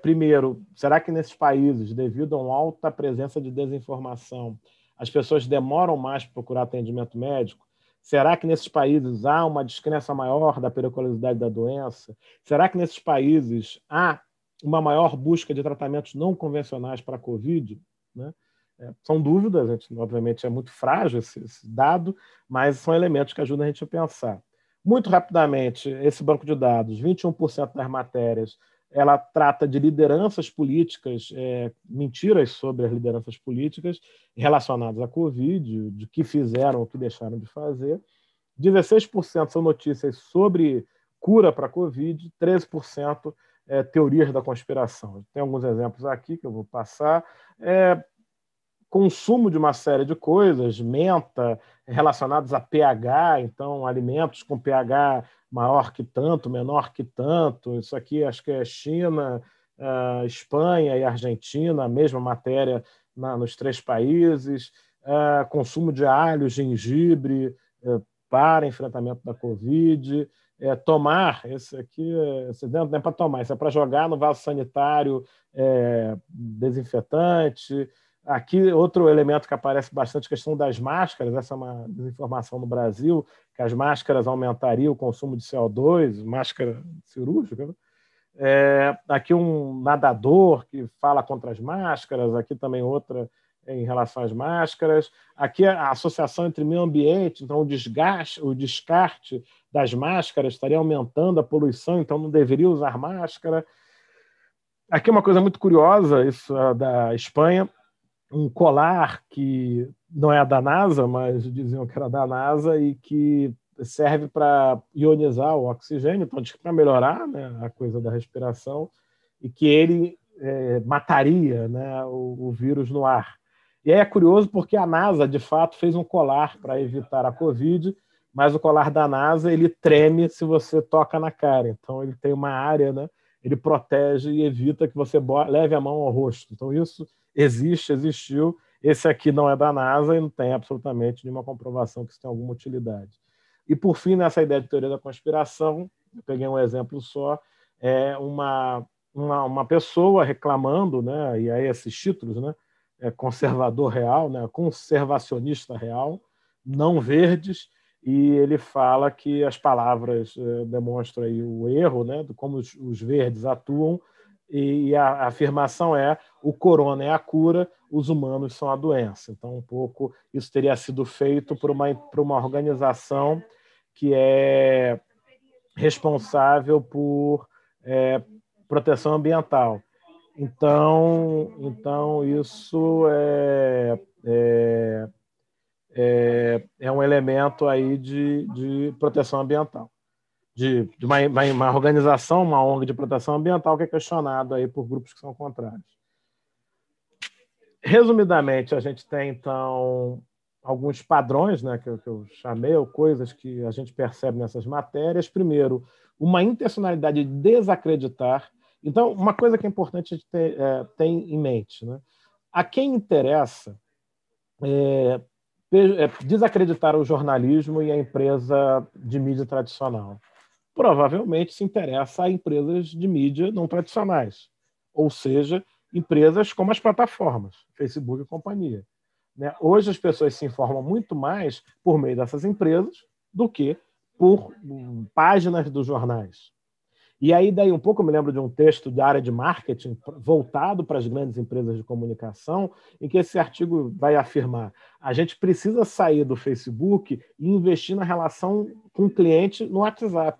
Primeiro, será que nesses países, devido a uma alta presença de desinformação, as pessoas demoram mais para procurar atendimento médico? Será que nesses países há uma descrença maior da periculosidade da doença? Será que nesses países há uma maior busca de tratamentos não convencionais para a Covid? Né? São dúvidas, a gente, obviamente é muito frágil esse dado, mas são elementos que ajudam a gente a pensar. Muito rapidamente, esse banco de dados, 21% das matérias, ela trata de lideranças políticas, mentiras sobre as lideranças políticas relacionadas à Covid, de que fizeram, o que deixaram de fazer. 16% são notícias sobre cura para a Covid, 13% teorias da conspiração. Tem alguns exemplos aqui que eu vou passar. Consumo de uma série de coisas, menta, relacionados a pH, então alimentos com pH maior que tanto, menor que tanto. Isso aqui acho que é China, Espanha e Argentina, a mesma matéria nos 3 países. Consumo de alho, gengibre para enfrentamento da Covid. Tomar, esse dentro não é para tomar, isso é para jogar no vaso sanitário desinfetante. Aqui, outro elemento que aparece bastante, a questão das máscaras. Essa é uma desinformação no Brasil, que as máscaras aumentariam o consumo de CO2, máscara cirúrgica, né? Aqui um nadador que fala contra as máscaras, aqui também outra em relação às máscaras. Aqui a associação entre meio ambiente, então o descarte das máscaras estaria aumentando a poluição, então não deveria usar máscara. Aqui uma coisa muito curiosa, isso é da Espanha, um colar que não é da NASA, mas diziam que era da NASA e que serve para ionizar o oxigênio, então para melhorar, né, a coisa da respiração, e que ele mataria, né, o vírus no ar. E aí é curioso porque a NASA, de fato, fez um colar para evitar a Covid, mas o colar da NASA ele treme se você toca na cara. Então ele tem uma área, né, ele protege e evita que você leve a mão ao rosto. Então isso existiu. Esse aqui não é da NASA e não tem absolutamente nenhuma comprovação que isso tem alguma utilidade. E, por fim, nessa ideia de teoria da conspiração, eu peguei um exemplo só, uma pessoa reclamando, né, e aí esses títulos, né, conservador real, né, conservacionista real, não verdes, e ele fala que as palavras demonstram aí o erro, né, de como os verdes atuam, e a afirmação é: o corona é a cura, os humanos são a doença. Então, um pouco isso teria sido feito por uma organização que é responsável por proteção ambiental. Então isso é um elemento aí de proteção ambiental. De uma organização, uma ONG de proteção ambiental que é questionado aí por grupos que são contrários. Resumidamente, a gente tem, então, alguns padrões, né, que eu chamei, ou coisas que a gente percebe nessas matérias. Primeiro, uma intencionalidade de desacreditar. Então, uma coisa que é importante a gente ter em mente, né? A quem interessa desacreditar o jornalismo e a empresa de mídia tradicional? Provavelmente se interessa a empresas de mídia não tradicionais, ou seja, empresas como as plataformas, Facebook e companhia. Né? Hoje as pessoas se informam muito mais por meio dessas empresas do que por páginas dos jornais. E aí, daí um pouco, eu me lembro de um texto da área de marketing voltado para as grandes empresas de comunicação, em que esse artigo vai afirmar: a gente precisa sair do Facebook e investir na relação com o cliente no WhatsApp.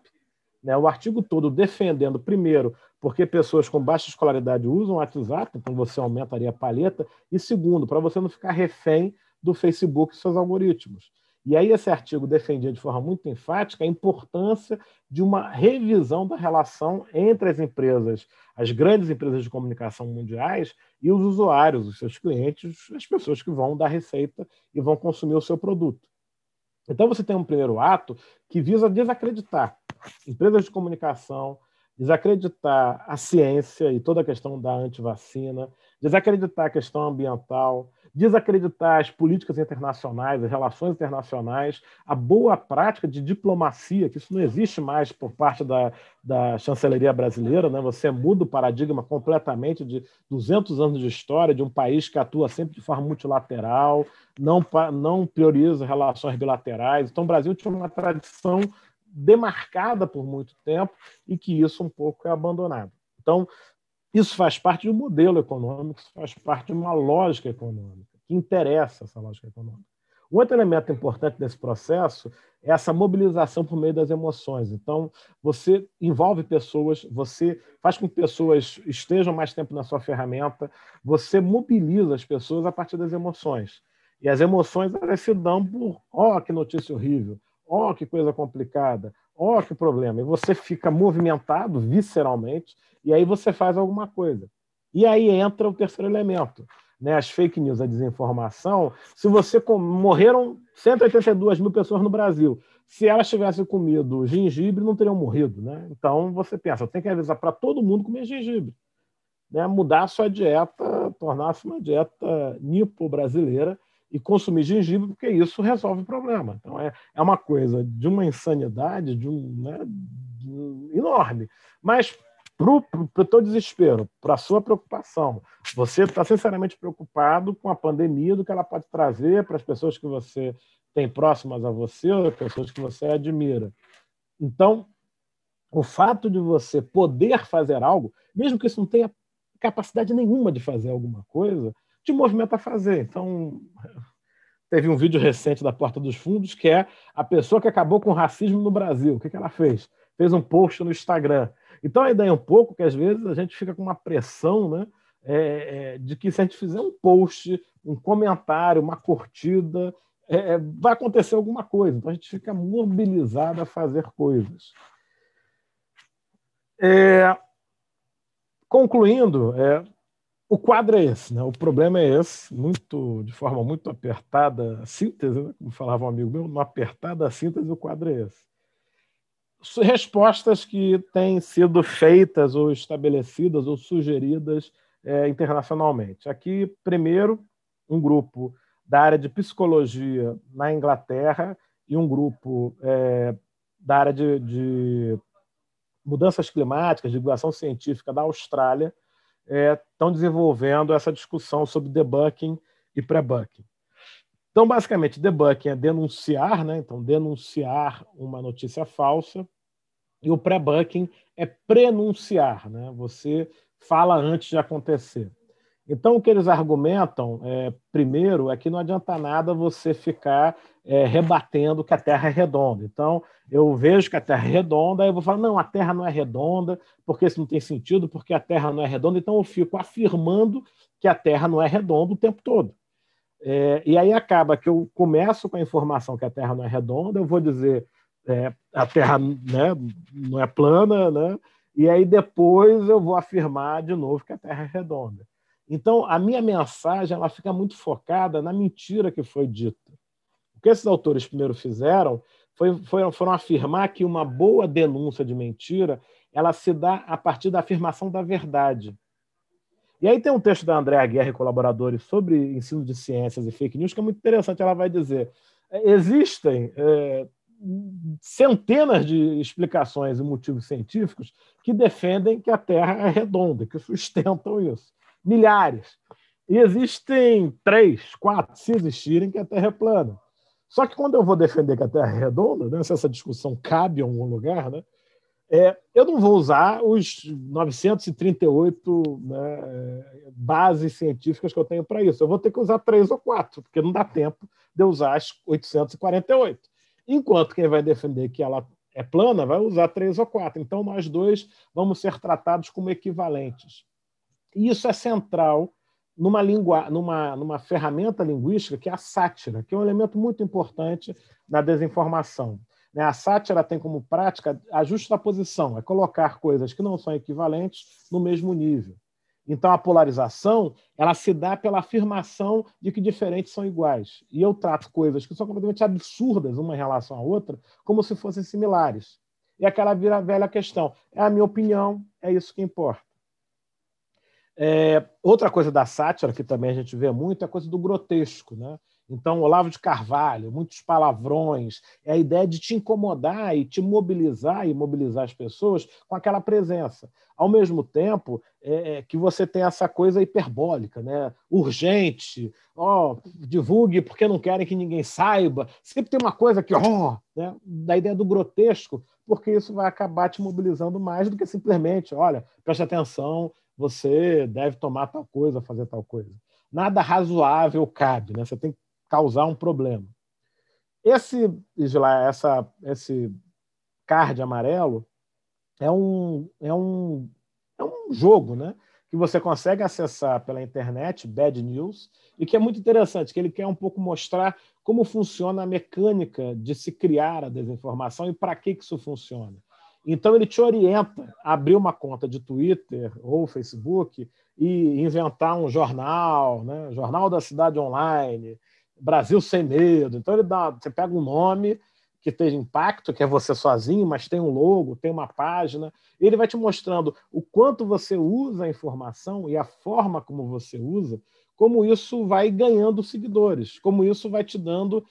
Né? O artigo todo defendendo, primeiro, porque pessoas com baixa escolaridade usam o WhatsApp, então você aumentaria a palheta, e segundo, para você não ficar refém do Facebook e seus algoritmos. E aí esse artigo defendia de forma muito enfática a importância de uma revisão da relação entre as empresas, as grandes empresas de comunicação mundiais, e os usuários, os seus clientes, as pessoas que vão dar receita e vão consumir o seu produto. Então você tem um primeiro ato que visa desacreditar empresas de comunicação, desacreditar a ciência e toda a questão da antivacina, desacreditar a questão ambiental, desacreditar as políticas internacionais, as relações internacionais, a boa prática de diplomacia, que isso não existe mais por parte da chancelaria brasileira, né? Você muda o paradigma completamente de 200 anos de história de um país que atua sempre de forma multilateral, não prioriza relações bilaterais. Então, o Brasil tinha uma tradição demarcada por muito tempo e que isso um pouco é abandonado. Então, isso faz parte de um modelo econômico, isso faz parte de uma lógica econômica, que interessa essa lógica econômica. Um outro elemento importante desse processo é essa mobilização por meio das emoções. Então, você envolve pessoas, você faz com que pessoas estejam mais tempo na sua ferramenta, você mobiliza as pessoas a partir das emoções. E as emoções, elas se dão por, que notícia horrível, que coisa complicada, que problema. E você fica movimentado visceralmente, e aí você faz alguma coisa. E aí entra o terceiro elemento, né? As fake news, a desinformação. Se morreram 182 mil pessoas no Brasil, se elas tivessem comido gengibre, não teriam morrido, né? Então você pensa, tem que avisar para todo mundo comer gengibre, né? Mudar a sua dieta, tornar-se uma dieta nipo-brasileira, e consumir gengibre, porque isso resolve o problema. Então, é uma coisa de uma insanidade, enorme. Mas para o teu desespero, para a sua preocupação. Você está sinceramente preocupado com a pandemia, do que ela pode trazer para as pessoas que você tem próximas a você, ou as pessoas que você admira. Então, o fato de você poder fazer algo, mesmo que isso não tenha capacidade nenhuma de fazer alguma coisa, te movimenta a fazer. Então, teve um vídeo recente da Porta dos Fundos, que é a pessoa que acabou com o racismo no Brasil. O que ela fez? Fez um post no Instagram. Então, a ideia é um pouco que, às vezes, a gente fica com uma pressão, né, de que se a gente fizer um post, um comentário, uma curtida, vai acontecer alguma coisa. Então, a gente fica mobilizado a fazer coisas. Concluindo, o quadro é esse, né? O problema é esse, de forma muito apertada, síntese, né? Como falava um amigo meu, uma apertada síntese, o quadro é esse. Respostas que têm sido feitas ou estabelecidas ou sugeridas internacionalmente. Aqui, primeiro, um grupo da área de psicologia na Inglaterra e um grupo da área de mudanças climáticas, divulgação científica da Austrália, estão desenvolvendo essa discussão sobre debunking e pré-bunking. Então, basicamente, debunking é denunciar, né? Então, denunciar uma notícia falsa, e o pré-bunking é prenunciar, né? Você fala antes de acontecer. Então, o que eles argumentam, primeiro, é que não adianta nada você ficar rebatendo que a Terra é redonda. Então, eu vejo que a Terra é redonda, aí eu vou falar, não, a Terra não é redonda, porque isso não tem sentido, porque a Terra não é redonda, então eu fico afirmando que a Terra não é redonda o tempo todo. E aí acaba que eu começo com a informação que a Terra não é redonda, eu vou dizer a Terra, né, não é plana, né, e aí depois eu vou afirmar de novo que a Terra é redonda. Então, a minha mensagem ela fica muito focada na mentira que foi dita. O que esses autores primeiro fizeram foram afirmar que uma boa denúncia de mentira ela se dá a partir da afirmação da verdade. E aí tem um texto da Andréa Guerra e colaboradores sobre ensino de ciências e fake news que é muito interessante. Ela vai dizer, existem centenas de explicações e motivos científicos que defendem que a Terra é redonda, que sustentam isso. Milhares. E existem 3, 4, se existirem, que a Terra é plana. Só que quando eu vou defender que a Terra é redonda, né, se essa discussão cabe em algum lugar, né, eu não vou usar os 938 bases científicas que eu tenho para isso. Eu vou ter que usar 3 ou 4, porque não dá tempo de eu usar as 848. Enquanto quem vai defender que ela é plana vai usar 3 ou 4. Então, nós dois vamos ser tratados como equivalentes. E isso é central numa ferramenta linguística que é a sátira, que é um elemento muito importante na desinformação. A sátira tem como prática a justaposição, é colocar coisas que não são equivalentes no mesmo nível. Então, a polarização ela se dá pela afirmação de que diferentes são iguais. E eu trato coisas que são completamente absurdas uma em relação à outra como se fossem similares. E aquela velha questão, é a minha opinião, é isso que importa. Outra coisa da sátira, que também a gente vê muito, é a coisa do grotesco, né? Então, Olavo de Carvalho, muitos palavrões, é a ideia de te incomodar e te mobilizar e mobilizar as pessoas com aquela presença. Ao mesmo tempo que você tem essa coisa hiperbólica, né? Urgente, divulgue porque não querem que ninguém saiba. Sempre tem uma coisa que, né? Da ideia do grotesco, porque isso vai acabar te mobilizando mais do que simplesmente, olha, preste atenção, você deve tomar tal coisa, fazer tal coisa. Nada razoável cabe, né? Você tem que causar um problema. Esse card amarelo é um jogo, né? Que você consegue acessar pela internet, Bad News, e que é muito interessante, que ele quer um pouco mostrar como funciona a mecânica de se criar a desinformação e para que isso funciona. Então, ele te orienta a abrir uma conta de Twitter ou Facebook e inventar um jornal, né? Jornal da Cidade Online, Brasil Sem Medo. Então, você pega um nome que tenha impacto, que é você sozinho, mas tem um logo, tem uma página, e ele vai te mostrando o quanto você usa a informação e a forma como você usa como isso vai ganhando seguidores, como isso vai te dando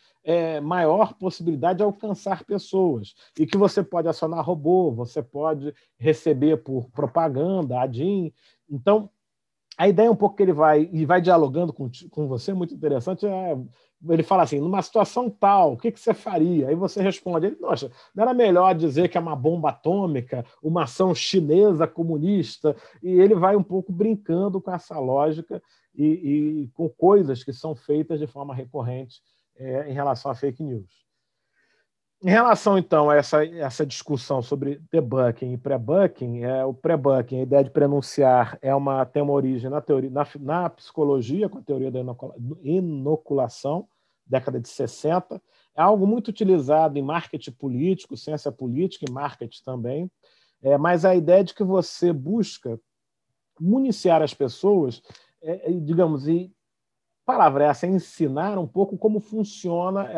maior possibilidade de alcançar pessoas, e que você pode acionar robô, você pode receber por propaganda, ADIN. Então, a ideia um pouco que ele vai dialogando com você, muito interessante, ele fala assim, numa situação tal, o que você faria? Aí você responde, ele, nossa, não era melhor dizer que é uma bomba atômica, uma ação chinesa comunista? E ele vai um pouco brincando com essa lógica e com coisas que são feitas de forma recorrente em relação a fake news. Em relação, então, a essa discussão sobre debunking e pré-bunking, o pré-bunking, a ideia de prenunciar, tem uma origem na teoria, na psicologia, com a teoria da inoculação, década de 60. É algo muito utilizado em marketing político, ciência política e marketing também. Mas a ideia de que você busca municiar as pessoas, digamos, e palavra essa, ensinar um pouco como funciona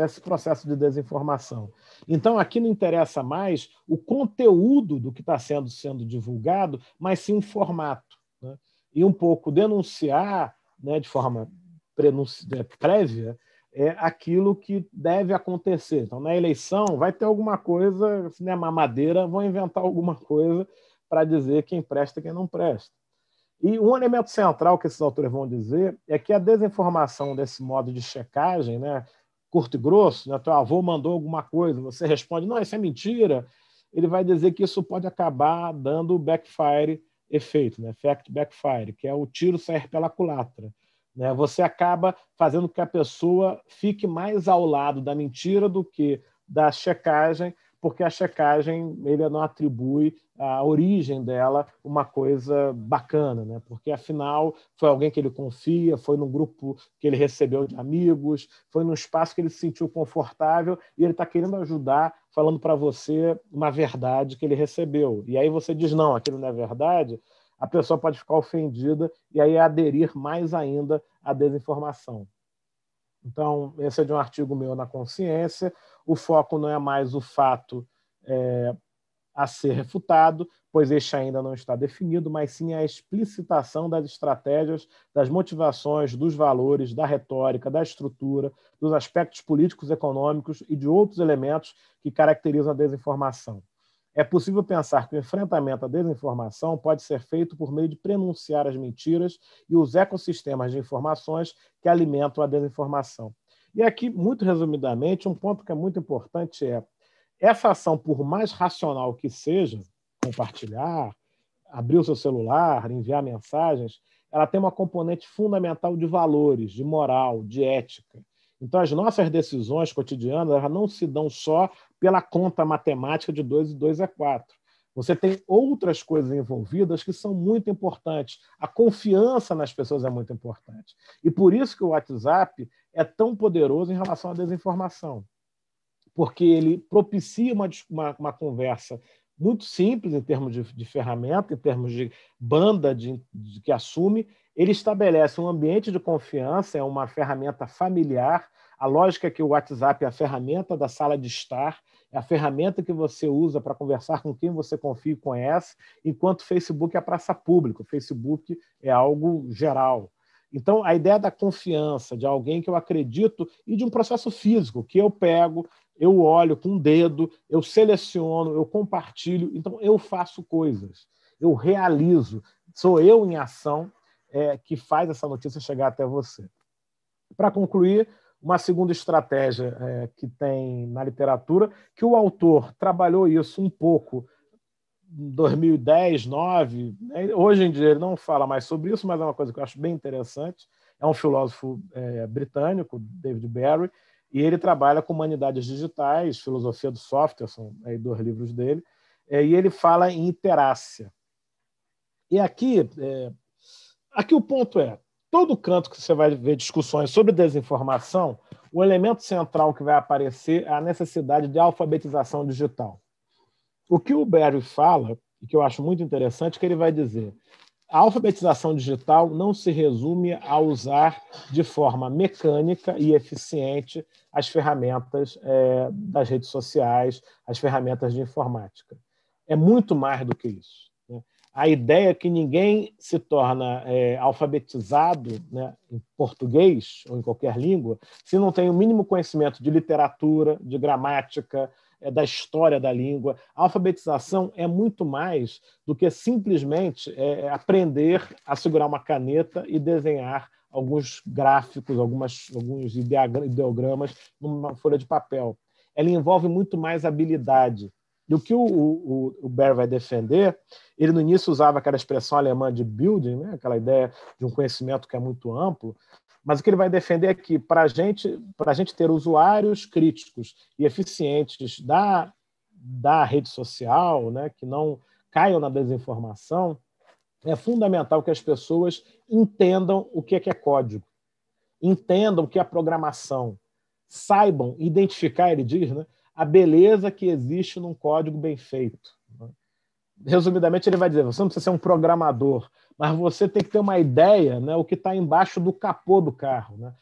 esse processo de desinformação. Então, aqui não interessa mais o conteúdo do que está sendo divulgado, mas sim o formato, né? E um pouco denunciar, né, de forma prévia aquilo que deve acontecer. Então, na eleição, vai ter alguma coisa, se não é mamadeira, vão inventar alguma coisa para dizer quem presta e quem não presta. E um elemento central que esses autores vão dizer é que a desinformação desse modo de checagem, né, curto e grosso, né, teu avô mandou alguma coisa, você responde, não, isso é mentira, ele vai dizer que isso pode acabar dando backfire efeito, né, effect backfire, que é o tiro sair pela culatra. Né? Você acaba fazendo com que a pessoa fique mais ao lado da mentira do que da checagem, porque a checagem ele não atribui a origem dela uma coisa bacana, né? Porque, afinal, foi alguém que ele confia, foi num grupo que ele recebeu de amigos, foi num espaço que ele se sentiu confortável e ele está querendo ajudar, falando para você uma verdade que ele recebeu. E aí você diz, não, aquilo não é verdade, a pessoa pode ficar ofendida e aí aderir mais ainda à desinformação. Então, esse é de um artigo meu na Consciência. O foco não é mais o fato a ser refutado, pois este ainda não está definido, mas sim a explicitação das estratégias, das motivações, dos valores, da retórica, da estrutura, dos aspectos políticos, econômicos e de outros elementos que caracterizam a desinformação. É possível pensar que o enfrentamento à desinformação pode ser feito por meio de prenunciar as mentiras e os ecossistemas de informações que alimentam a desinformação. E aqui, muito resumidamente, um ponto que é muito importante é essa ação, por mais racional que seja, compartilhar, abrir o seu celular, enviar mensagens, ela tem uma componente fundamental de valores, de moral, de ética. Então, as nossas decisões cotidianas elas não se dão só pela conta matemática de 2 e 2 é 4. Você tem outras coisas envolvidas que são muito importantes. A confiança nas pessoas é muito importante. E por isso que o WhatsApp é tão poderoso em relação à desinformação. Porque ele propicia uma conversa muito simples em termos de ferramenta, em termos de banda que assume. Ele estabelece um ambiente de confiança, é uma ferramenta familiar. A lógica é que o WhatsApp é a ferramenta da sala de estar, é a ferramenta que você usa para conversar com quem você confia e conhece, enquanto o Facebook é a praça pública, o Facebook é algo geral. Então, a ideia da confiança, de alguém que eu acredito, e de um processo físico, que eu pego, eu olho com o dedo, eu seleciono, eu compartilho, então eu faço coisas, eu realizo, sou eu em ação que faz essa notícia chegar até você. Para concluir, uma segunda estratégia que tem na literatura, que o autor trabalhou isso um pouco em 2010, 2009, né? Hoje em dia ele não fala mais sobre isso, mas é uma coisa que eu acho bem interessante. É um filósofo britânico, David Barry, e ele trabalha com humanidades digitais, filosofia do software, são aí 2 livros dele, e ele fala em iterácia. E aqui o ponto é, todo canto que você vai ver discussões sobre desinformação, o elemento central que vai aparecer é a necessidade de alfabetização digital. O que o Barry fala, e que eu acho muito interessante, é que ele vai dizer a alfabetização digital não se resume a usar de forma mecânica e eficiente as ferramentas das redes sociais, as ferramentas de informática. É muito mais do que isso. Né? a ideia que ninguém se torna alfabetizado, né, em português ou em qualquer língua se não tem o mínimo conhecimento de literatura, de gramática, da história da língua. A alfabetização é muito mais do que simplesmente aprender a segurar uma caneta e desenhar alguns gráficos, alguns ideogramas numa folha de papel. Ela envolve muito mais habilidade. E o que o Baer vai defender, ele no início usava aquela expressão alemã de Bildung, né? Aquela ideia de um conhecimento que é muito amplo, mas o que ele vai defender é que, para a gente ter usuários críticos e eficientes da rede social, né, que não caiam na desinformação, é fundamental que as pessoas entendam o que é código, entendam o que é programação, saibam identificar, ele diz, né, a beleza que existe num código bem feito. Resumidamente, ele vai dizer, você não precisa ser um programador, mas você tem que ter uma ideia, né, o que está embaixo do capô do carro. Né?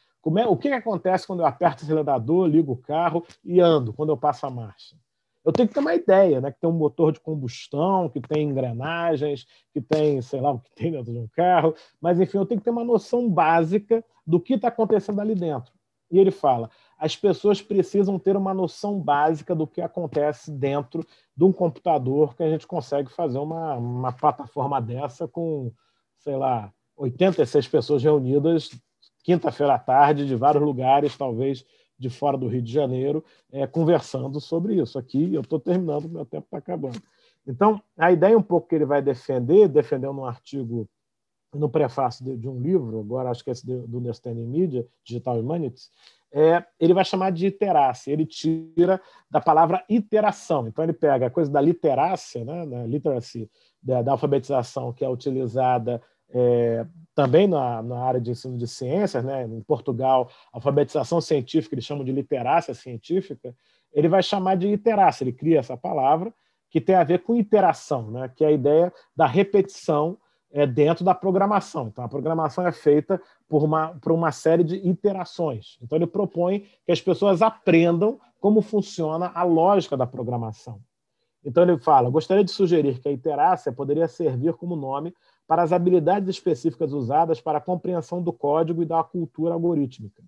O que acontece quando eu aperto o acelerador, ligo o carro e ando, quando eu passo a marcha? Eu tenho que ter uma ideia, né, que tem um motor de combustão, que tem engrenagens, que tem, sei lá, o que tem dentro de um carro, mas, enfim, eu tenho que ter uma noção básica do que está acontecendo ali dentro. E ele fala, as pessoas precisam ter uma noção básica do que acontece dentro de um computador, que a gente consegue fazer uma plataforma dessa com, sei lá, 86 pessoas reunidas quinta-feira à tarde, de vários lugares, talvez de fora do Rio de Janeiro, conversando sobre isso. Aqui eu estou terminando, meu tempo está acabando. Então, a ideia um pouco que ele vai defendeu num artigo, no prefácio de um livro, agora acho que é esse do Understanding Media, Digital Humanities, ele vai chamar de iterácia. Ele tira da palavra iteração. Então, ele pega a coisa da literácia, né, da literacy, da alfabetização, que é utilizada também na área de ensino de ciências, né, em Portugal, a alfabetização científica, eles chamam de literácia científica, ele vai chamar de iterácia. Ele cria essa palavra, que tem a ver com interação, né, que é a ideia da repetição dentro da programação. Então, a programação é feita por uma série de iterações. Então, ele propõe que as pessoas aprendam como funciona a lógica da programação. Então, ele fala, gostaria de sugerir que a iterácia poderia servir como nome para as habilidades específicas usadas para a compreensão do código e da cultura algorítmica.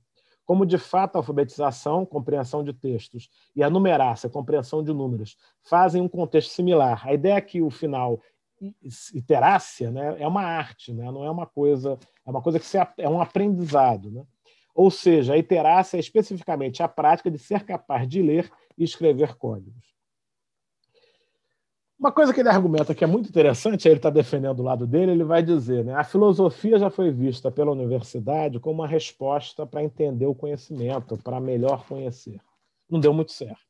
Como, de fato, a alfabetização, compreensão de textos, e a numerácia, compreensão de números, fazem um contexto similar. A ideia é que o final iterácia, né, é uma arte, né, não é uma coisa, que é um aprendizado, né? Ou seja, a iterácia é especificamente a prática de ser capaz de ler e escrever códigos. Uma coisa que ele argumenta que é muito interessante, ele está defendendo do lado dele, ele vai dizer, né, a filosofia já foi vista pela universidade como uma resposta para entender o conhecimento, para melhor conhecer. Não deu muito certo.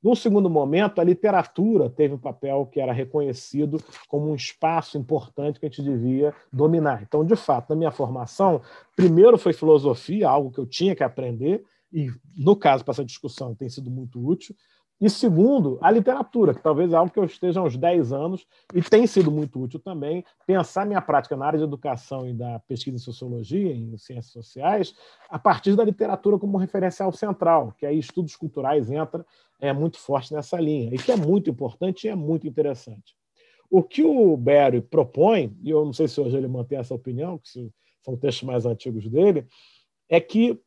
Num segundo momento, a literatura teve um papel que era reconhecido como um espaço importante que a gente devia dominar. Então, de fato, na minha formação, primeiro foi filosofia, algo que eu tinha que aprender, e, no caso, para essa discussão, tem sido muito útil. E, segundo, a literatura, que talvez é algo que eu esteja há uns 10 anos, e tem sido muito útil também, pensar minha prática na área de educação e da pesquisa em sociologia, em ciências sociais, a partir da literatura como referencial central, que aí estudos culturais entra muito forte nessa linha, e que é muito importante e é muito interessante. O que o Baer propõe, e eu não sei se hoje ele mantém essa opinião, que são textos mais antigos dele, é que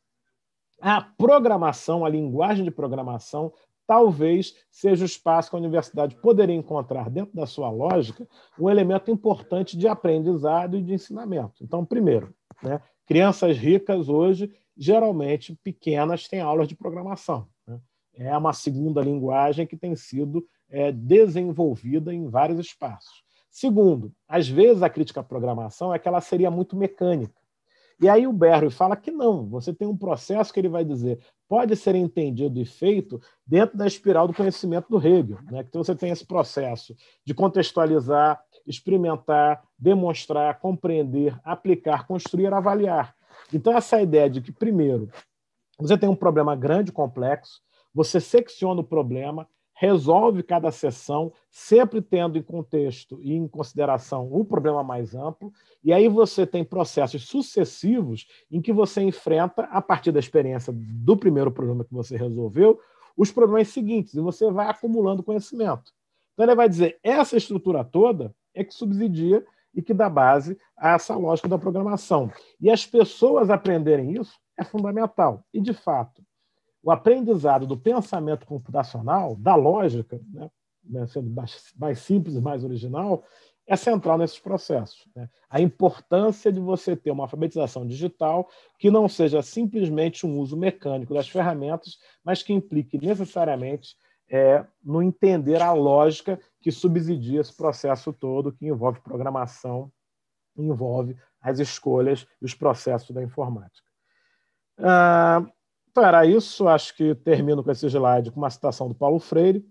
a programação, a linguagem de programação, talvez seja o espaço que a universidade poderia encontrar, dentro da sua lógica, um elemento importante de aprendizado e de ensinamento. Então, primeiro, né, crianças ricas hoje, geralmente pequenas, têm aulas de programação. Né? É uma segunda linguagem que tem sido desenvolvida em vários espaços. Segundo, às vezes a crítica à programação é que ela seria muito mecânica. E aí o Baer fala que não, você tem um processo que ele vai dizer pode ser entendido e feito dentro da espiral do conhecimento do Hegel. Né? Então você tem esse processo de contextualizar, experimentar, demonstrar, compreender, aplicar, construir, avaliar. Então essa ideia de que, primeiro, você tem um problema grande, complexo, você secciona o problema, resolve cada sessão, sempre tendo em contexto e em consideração o problema mais amplo, e aí você tem processos sucessivos em que você enfrenta, a partir da experiência do primeiro problema que você resolveu, os problemas seguintes, e você vai acumulando conhecimento. Então ele vai dizer, essa estrutura toda é que subsidia e que dá base a essa lógica da programação. E as pessoas aprenderem isso é fundamental. E, de fato, o aprendizado do pensamento computacional, da lógica, né, sendo mais simples e mais original, é central nesses processos, né? A importância de você ter uma alfabetização digital que não seja simplesmente um uso mecânico das ferramentas, mas que implique necessariamente no entender a lógica que subsidia esse processo todo, que envolve programação, envolve as escolhas e os processos da informática. Então, era isso. Acho que termino com esse slide com uma citação do Paulo Freire.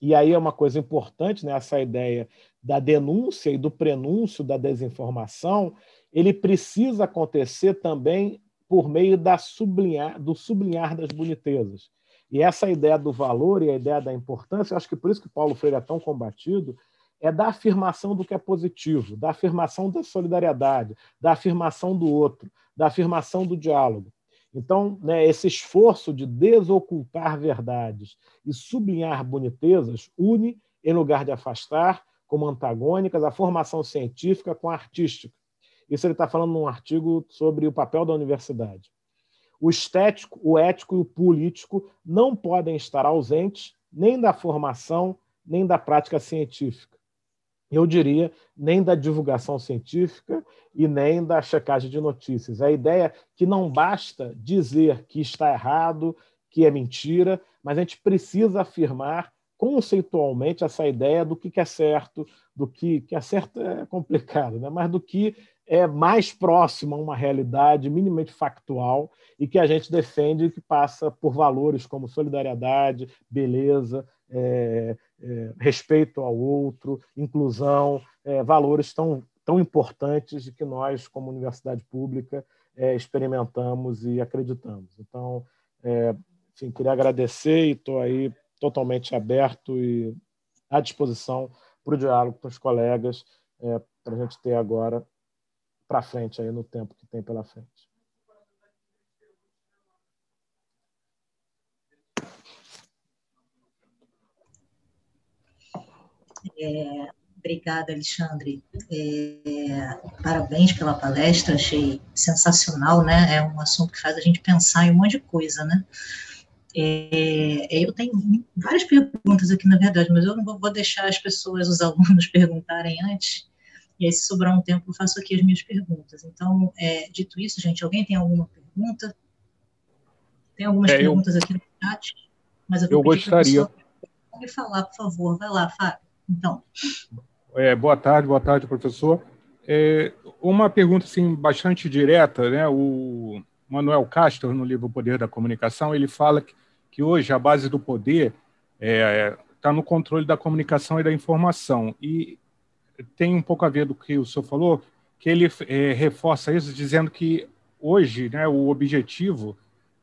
E aí é uma coisa importante, né? Essa ideia da denúncia e do prenúncio da desinformação, ele precisa acontecer também por meio do sublinhar das bonitezas. E essa ideia do valor e a ideia da importância, eu acho que por isso que Paulo Freire é tão combatido, é da afirmação do que é positivo, da afirmação da solidariedade, da afirmação do outro, da afirmação do diálogo. Então, né, esse esforço de desocultar verdades e sublinhar bonitezas une, em lugar de afastar, como antagônicas, a formação científica com a artística. Isso ele está falando num artigo sobre o papel da universidade. O estético, o ético e o político não podem estar ausentes nem da formação, nem da prática científica. Eu diria, nem da divulgação científica e nem da checagem de notícias. A ideia é que não basta dizer que está errado, que é mentira, mas a gente precisa afirmar conceitualmente essa ideia do que é certo, do que é certo é complicado, né? Mas do que é mais próximo a uma realidade minimamente factual e que a gente defende e que passa por valores como solidariedade, beleza, respeito ao outro, inclusão, valores tão importantes de que nós, como universidade pública, experimentamos e acreditamos. Então, enfim, queria agradecer e estou aí totalmente aberto e à disposição para o diálogo com os colegas, para a gente ter agora para frente, aí no tempo que tem pela frente. Obrigada, Alexandre. Parabéns pela palestra, achei sensacional, né? É um assunto que faz a gente pensar em um monte de coisa, né? Eu tenho várias perguntas aqui, na verdade, mas eu não vou deixar as pessoas, os alunos, perguntarem antes, e aí, se sobrar um tempo, eu faço aqui as minhas perguntas. Então, dito isso, gente, alguém tem alguma pergunta? Tem algumas perguntas aqui no chat, mas eu vou pedir para a pessoa pode falar, por favor. Vai lá, Fábio. Então. Boa tarde, professor. Uma pergunta assim, bastante direta, né? O Manuel Castro, no livro O Poder da Comunicação, ele fala que hoje a base do poder está no controle da comunicação e da informação. E tem um pouco a ver do que o senhor falou, que ele reforça isso dizendo que hoje, né, o objetivo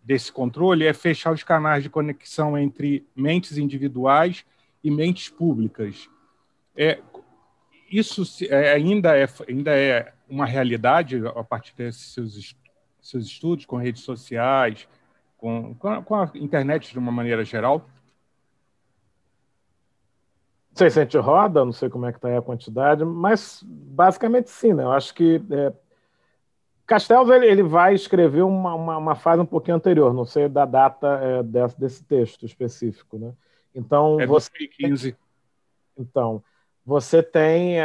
desse controle é fechar os canais de conexão entre mentes individuais e mentes públicas. Isso ainda é uma realidade a partir desses seus estudos com redes sociais, com a internet de uma maneira geral? Não sei se a gente roda, não sei como é que está aí a quantidade, mas basicamente sim, né? Eu acho que Castells ele vai escrever uma fase um pouquinho anterior, não sei da data desse texto específico, né? Então, 2015. Então, você tem...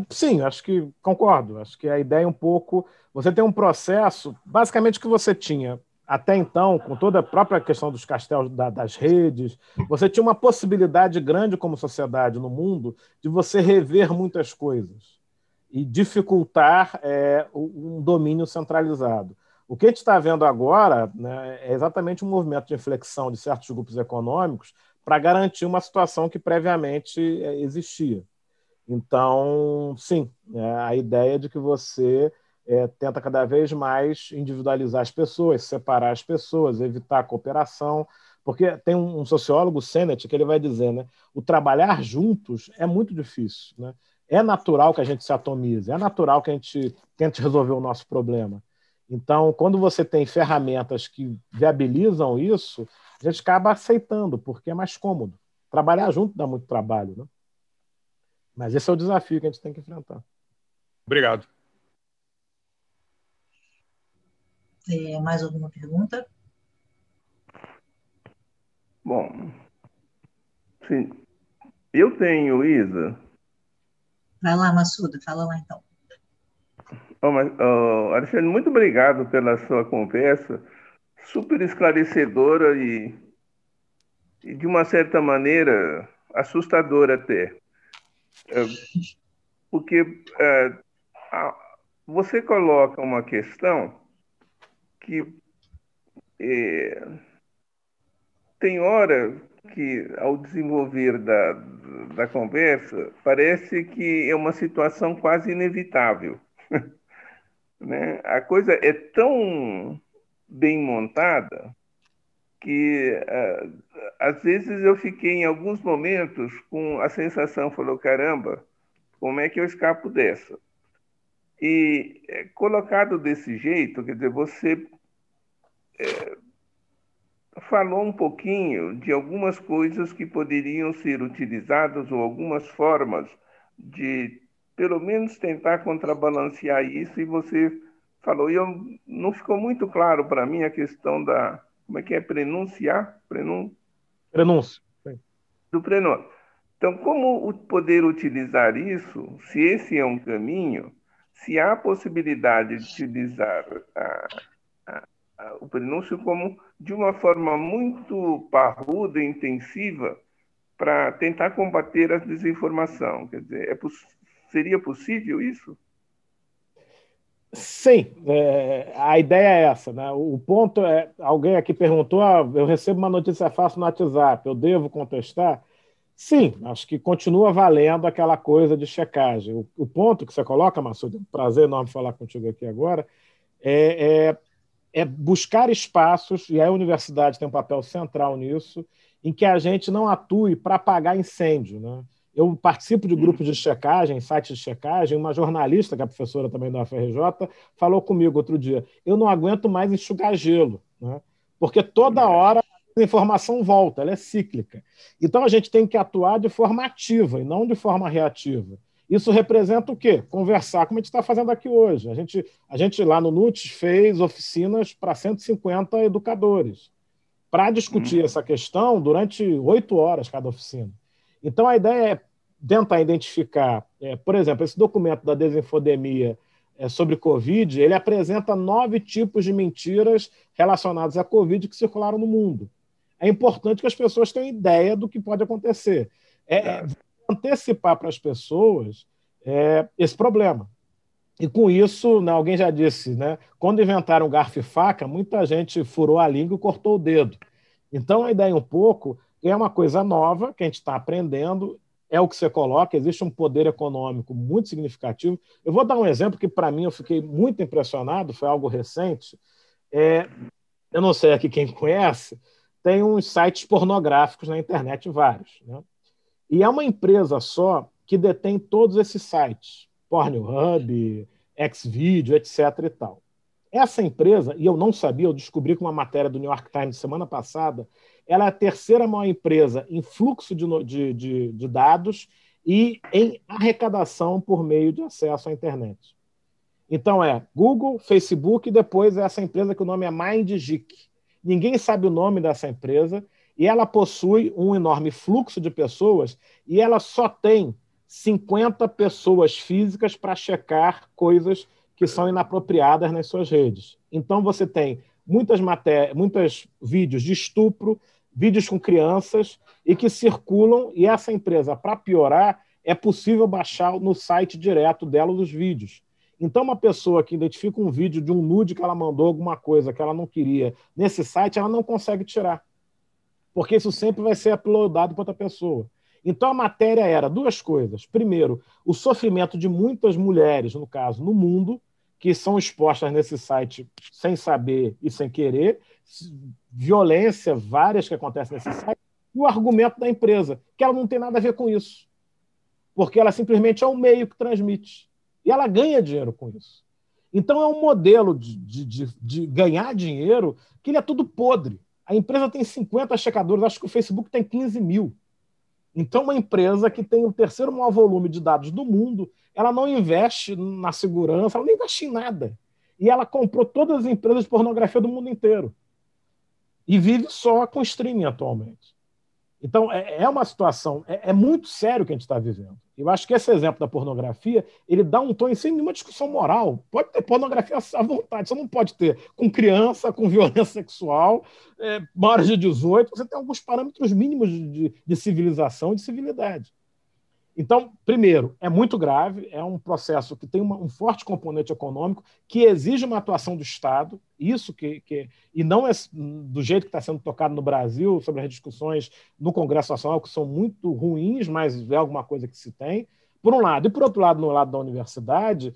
sim, acho que concordo. Acho que a ideia é um pouco... Você tem um processo, basicamente, que você tinha até então, com toda a própria questão dos castelos, das redes, você tinha uma possibilidade grande como sociedade no mundo de você rever muitas coisas e dificultar um domínio centralizado. O que a gente está vendo agora, né, é exatamente um movimento de inflexão de certos grupos econômicos para garantir uma situação que previamente existia. Então, sim, a ideia de que você tenta cada vez mais individualizar as pessoas, separar as pessoas, evitar a cooperação, porque tem um sociólogo, Sennett, que ele vai dizer, né, o trabalhar juntos é muito difícil, né? É natural que a gente se atomize, é natural que a gente tente resolver o nosso problema. Então, quando você tem ferramentas que viabilizam isso, a gente acaba aceitando, porque é mais cômodo. Trabalhar junto dá muito trabalho, né? Mas esse é o desafio que a gente tem que enfrentar. Obrigado. Mais alguma pergunta? Bom, sim, eu tenho, Isa. Vai lá, Massuda, fala lá então. Alexandre, muito obrigado pela sua conversa, super esclarecedora e de uma certa maneira, assustadora até. Porque você coloca uma questão que tem hora que, ao desenvolver da conversa, parece que é uma situação quase inevitável. Né? A coisa é tão bem montada que, às vezes, eu fiquei, em alguns momentos, com a sensação, falou, caramba, como é que eu escapo dessa? E colocado desse jeito, quer dizer, você falou um pouquinho de algumas coisas que poderiam ser utilizadas ou algumas formas de, pelo menos, tentar contrabalancear isso, e você falou, e não ficou muito claro para mim a questão da, como é que é, prenunciar? Prenúncio. Do prenúncio. Então, como poder utilizar isso, se esse é um caminho, se há possibilidade de utilizar o prenúncio como de uma forma muito parruda e intensiva para tentar combater a desinformação. Quer dizer, seria possível isso? Sim, a ideia é essa, né? O ponto é, alguém aqui perguntou, eu recebo uma notícia fácil no WhatsApp, eu devo contestar? Sim, acho que continua valendo aquela coisa de checagem. O ponto que você coloca, Massuda, prazer enorme falar contigo aqui agora, é buscar espaços, e a universidade tem um papel central nisso, em que a gente não atue para apagar incêndio, né? Eu participo de grupos de checagem, sites de checagem. Uma jornalista, que é professora também da UFRJ, falou comigo outro dia, eu não aguento mais enxugar gelo, né? Porque toda hora a informação volta, ela é cíclica. Então a gente tem que atuar de forma ativa e não de forma reativa. Isso representa o quê? Conversar, como a gente está fazendo aqui hoje. A gente lá no NUTES fez oficinas para 150 educadores, para discutir essa questão durante 8 horas cada oficina. Então, a ideia é tentar identificar, por exemplo, esse documento da desinfodemia sobre Covid, ele apresenta 9 tipos de mentiras relacionadas à Covid que circularam no mundo. É importante que as pessoas tenham ideia do que pode acontecer. Antecipar para as pessoas esse problema. E com isso, né, alguém já disse, né, quando inventaram garfo e faca, muita gente furou a língua e cortou o dedo. Então, a ideia um pouco é uma coisa nova que a gente está aprendendo, é o que você coloca, existe um poder econômico muito significativo. Eu vou dar um exemplo que, para mim, eu fiquei muito impressionado, foi algo recente. Eu não sei aqui quem conhece, tem uns sites pornográficos na internet, vários, né? E é uma empresa só que detém todos esses sites, Pornhub, Xvideo, etc. e tal. Essa empresa, e eu não sabia, eu descobri com uma matéria do New York Times semana passada, ela é a terceira maior empresa em fluxo de dados e em arrecadação por meio de acesso à internet. Então Google, Facebook e depois essa empresa que o nome é MindGeek. Ninguém sabe o nome dessa empresa e ela possui um enorme fluxo de pessoas e ela só tem 50 pessoas físicas para checar coisas que são inapropriadas nas suas redes. Então você tem muitos vídeos de estupro, vídeos com crianças e que circulam, e essa empresa, para piorar, é possível baixar no site direto dela os vídeos. Então, uma pessoa que identifica um vídeo de um nude que ela mandou alguma coisa que ela não queria nesse site, ela não consegue tirar. Porque isso sempre vai ser uploadado para outra pessoa. Então, a matéria era 2 coisas. Primeiro, o sofrimento de muitas mulheres, no caso, no mundo, que são expostas nesse site sem saber e sem querer, violência várias que acontecem nesse site, e o argumento da empresa, que ela não tem nada a ver com isso. Porque ela simplesmente é um meio que transmite. E ela ganha dinheiro com isso. Então, é um modelo de ganhar dinheiro que ele é tudo podre. A empresa tem 50 checadores, acho que o Facebook tem 15 mil. Então, uma empresa que tem o terceiro maior volume de dados do mundo, ela não investe na segurança, ela não investe em nada. E ela comprou todas as empresas de pornografia do mundo inteiro. E vive só com streaming atualmente. Então, é uma situação, é muito sério o que a gente está vivendo. Eu acho que esse exemplo da pornografia, ele dá um tom sem nenhuma discussão moral. Pode ter pornografia à vontade, você não pode ter com criança, com violência sexual, maiores de 18, você tem alguns parâmetros mínimos de civilização e de civilidade. Então, primeiro, é muito grave, é um processo que tem um forte componente econômico, que exige uma atuação do Estado, e não é do jeito que está sendo tocado no Brasil, sobre as discussões no Congresso Nacional, que são muito ruins, mas é alguma coisa que se tem, por um lado. E, por outro lado, no lado da universidade,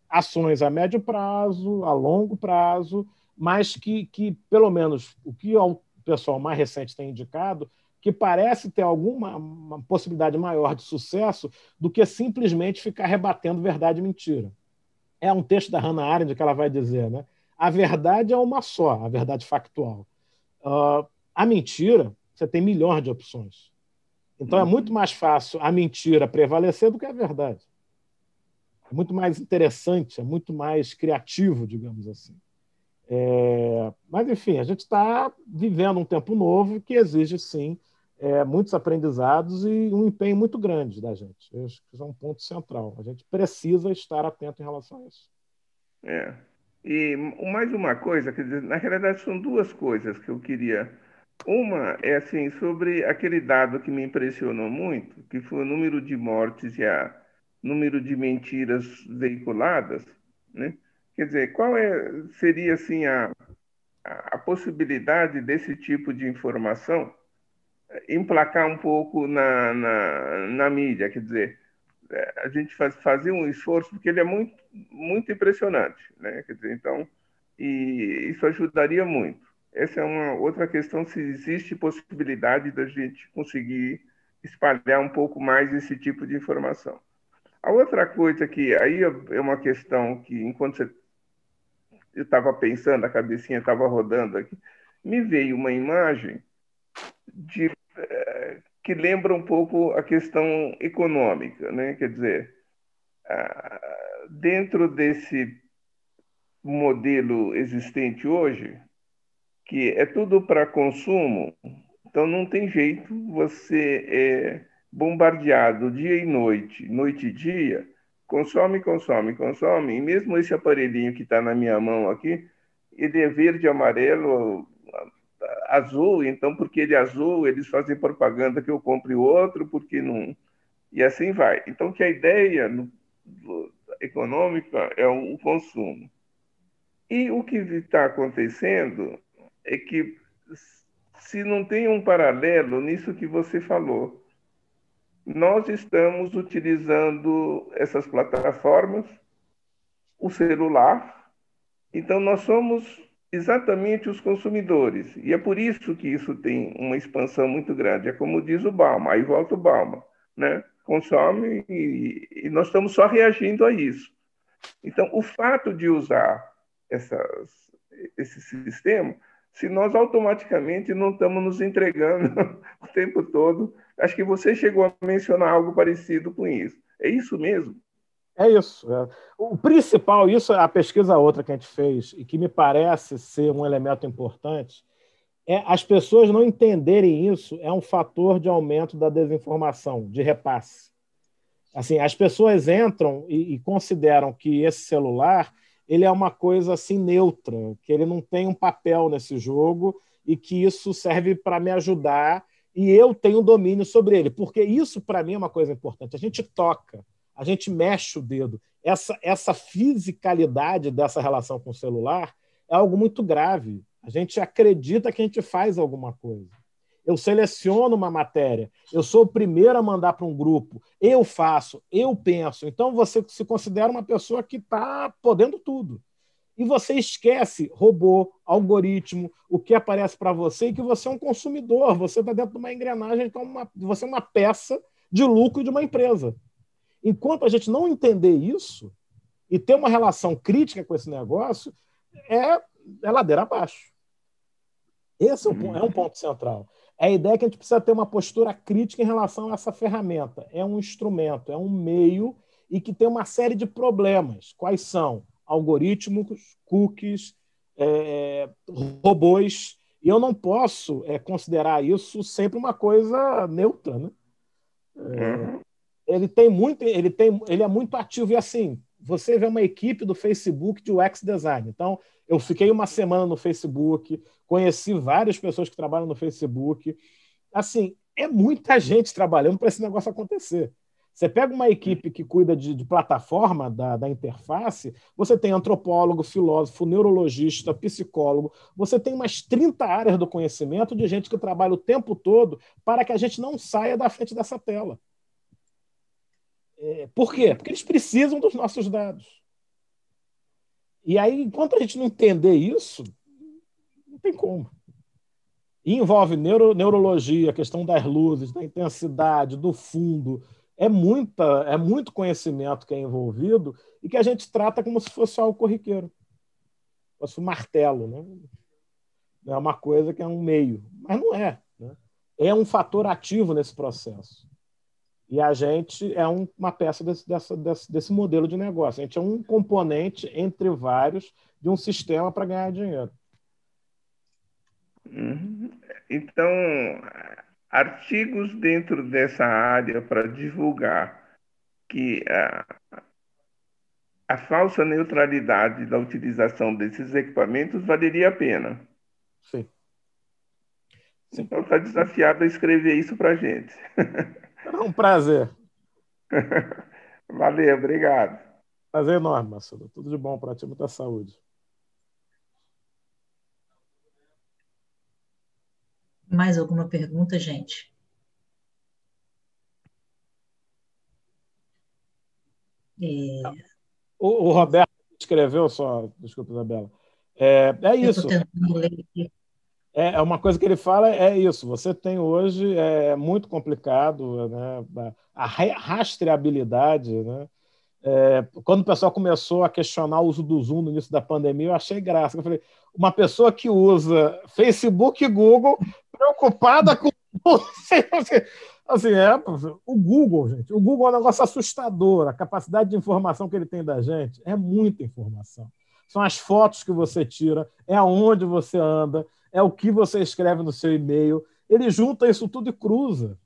ações a médio prazo, a longo prazo, mas que pelo menos, o que o pessoal mais recente tem indicado, que parece ter uma possibilidade maior de sucesso do que simplesmente ficar rebatendo verdade e mentira. É um texto da Hannah Arendt que ela vai dizer, né? A verdade é uma só, a verdade factual. A mentira, você tem milhões de opções. Então é muito mais fácil a mentira prevalecer do que a verdade. É muito mais interessante, é muito mais criativo, digamos assim. Mas, enfim, a gente está vivendo um tempo novo que exige, sim, muitos aprendizados e um empenho muito grande da gente. Eu acho que isso é um ponto central. A gente precisa estar atento em relação a isso. E mais uma coisa, quer dizer, na realidade são duas coisas que eu queria. Uma é assim, sobre aquele dado que me impressionou muito, que foi o número de mortes e o número de mentiras veiculadas, né? Quer dizer, qual seria assim a possibilidade desse tipo de informação emplacar um pouco na mídia? Quer dizer, a gente fazer um esforço, porque ele é muito, muito impressionante, né? Quer dizer, então, e isso ajudaria muito. Essa é uma outra questão, se existe possibilidade da gente conseguir espalhar um pouco mais esse tipo de informação. A outra coisa que aí é uma questão que, enquanto eu estava pensando, a cabecinha estava rodando aqui, me veio uma imagem que lembra um pouco a questão econômica, né? Quer dizer, dentro desse modelo existente hoje, que é tudo para consumo, então não tem jeito, você é bombardeado dia e noite, noite e dia, consome, consome, consome, e mesmo esse aparelhinho que está na minha mão aqui, ele é verde, amarelo, azul, então porque ele é azul, eles fazem propaganda que eu compre outro, porque não... E assim vai. Então, que a ideia econômica é o consumo. E o que está acontecendo é que, se não tem um paralelo nisso que você falou, nós estamos utilizando essas plataformas, o celular, então nós somos exatamente os consumidores. E é por isso que isso tem uma expansão muito grande. É como diz o Bauman, aí volta o Bauman, né? Consome e nós estamos só reagindo a isso. Então, o fato de usar esse sistema, se nós automaticamente não estamos nos entregando o tempo todo, acho que você chegou a mencionar algo parecido com isso. É isso mesmo? É isso. O principal, isso é a pesquisa outra que a gente fez, e que me parece ser um elemento importante, as pessoas não entenderem isso é um fator de aumento da desinformação, de repasse. Assim, as pessoas entram e consideram que esse celular ele é uma coisa assim neutra, que ele não tem um papel nesse jogo e que isso serve para me ajudar e eu tenho domínio sobre ele, porque isso para mim é uma coisa importante. A gente toca, a gente mexe o dedo. Essa fisicalidade dessa relação com o celular é algo muito grave. A gente acredita que a gente faz alguma coisa. Eu seleciono uma matéria, eu sou o primeiro a mandar para um grupo, eu faço, eu penso. Então você se considera uma pessoa que está podendo tudo. E você esquece robô, algoritmo, o que aparece para você e que você é um consumidor, você está dentro de uma engrenagem, então você é uma peça de lucro de uma empresa. Enquanto a gente não entender isso e ter uma relação crítica com esse negócio, é ladeira abaixo. Esse é um ponto central. a ideia é que a gente precisa ter uma postura crítica em relação a essa ferramenta. É um instrumento, é um meio e que tem uma série de problemas. Quais são? Algoritmos, cookies, robôs. E eu não posso considerar isso sempre uma coisa neutra, né? Ele é muito ativo. E assim, você vê uma equipe do Facebook de UX Design. Então, eu fiquei uma semana no Facebook, conheci várias pessoas que trabalham no Facebook. Assim, é muita gente trabalhando para esse negócio acontecer. Você pega uma equipe que cuida de plataforma da interface, você tem antropólogo, filósofo, neurologista, psicólogo, você tem umas 30 áreas do conhecimento de gente que trabalha o tempo todo para que a gente não saia da frente dessa tela. Por quê? Porque eles precisam dos nossos dados. E aí, enquanto a gente não entender isso, não tem como. E envolve neurologia, a questão das luzes, da intensidade, do fundo. É muito conhecimento que é envolvido e que a gente trata como se fosse algo corriqueiro. Fosse um martelo, né? É uma coisa que é um meio. Mas não é. Né? É um fator ativo nesse processo. E a gente é uma peça desse modelo de negócio. A gente é um componente entre vários de um sistema para ganhar dinheiro. Então, artigos dentro dessa área para divulgar que a falsa neutralidade da utilização desses equipamentos valeria a pena. Sim. Então, está desafiado a escrever isso para a gente. É um prazer. Valeu, obrigado. Prazer enorme, Marcelo. Tudo de bom para ti, muita saúde. Mais alguma pergunta, gente? O Roberto escreveu só, desculpa, Isabela. Isso. Eu estou tentando ler aqui. É uma coisa que ele fala, é isso. Você tem hoje, muito complicado, né, a rastreabilidade, né? Quando o pessoal começou a questionar o uso do Zoom no início da pandemia, eu achei graça. Eu falei, uma pessoa que usa Facebook e Google preocupada com assim, o Google, gente. O Google é um negócio assustador. A capacidade de informação que ele tem da gente é muita informação. São as fotos que você tira, é aonde você anda, é o que você escreve no seu e-mail. Ele junta isso tudo e cruza.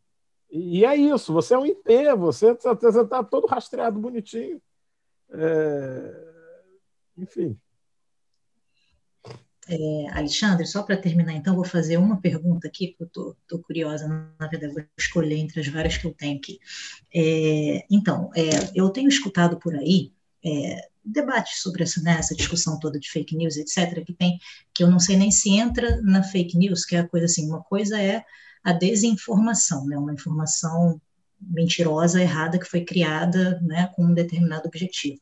E é isso, você é um IP, você está todo rastreado bonitinho. Enfim. Alexandre, só para terminar, então, vou fazer uma pergunta aqui, porque eu estou curiosa, na verdade, vou escolher entre as várias que eu tenho aqui. Eu tenho escutado por aí debates sobre essa discussão toda de fake news, etc., que eu não sei nem se entra na fake news, que é a coisa assim, uma coisa é a desinformação, né, uma informação mentirosa, errada, que foi criada, né, com um determinado objetivo.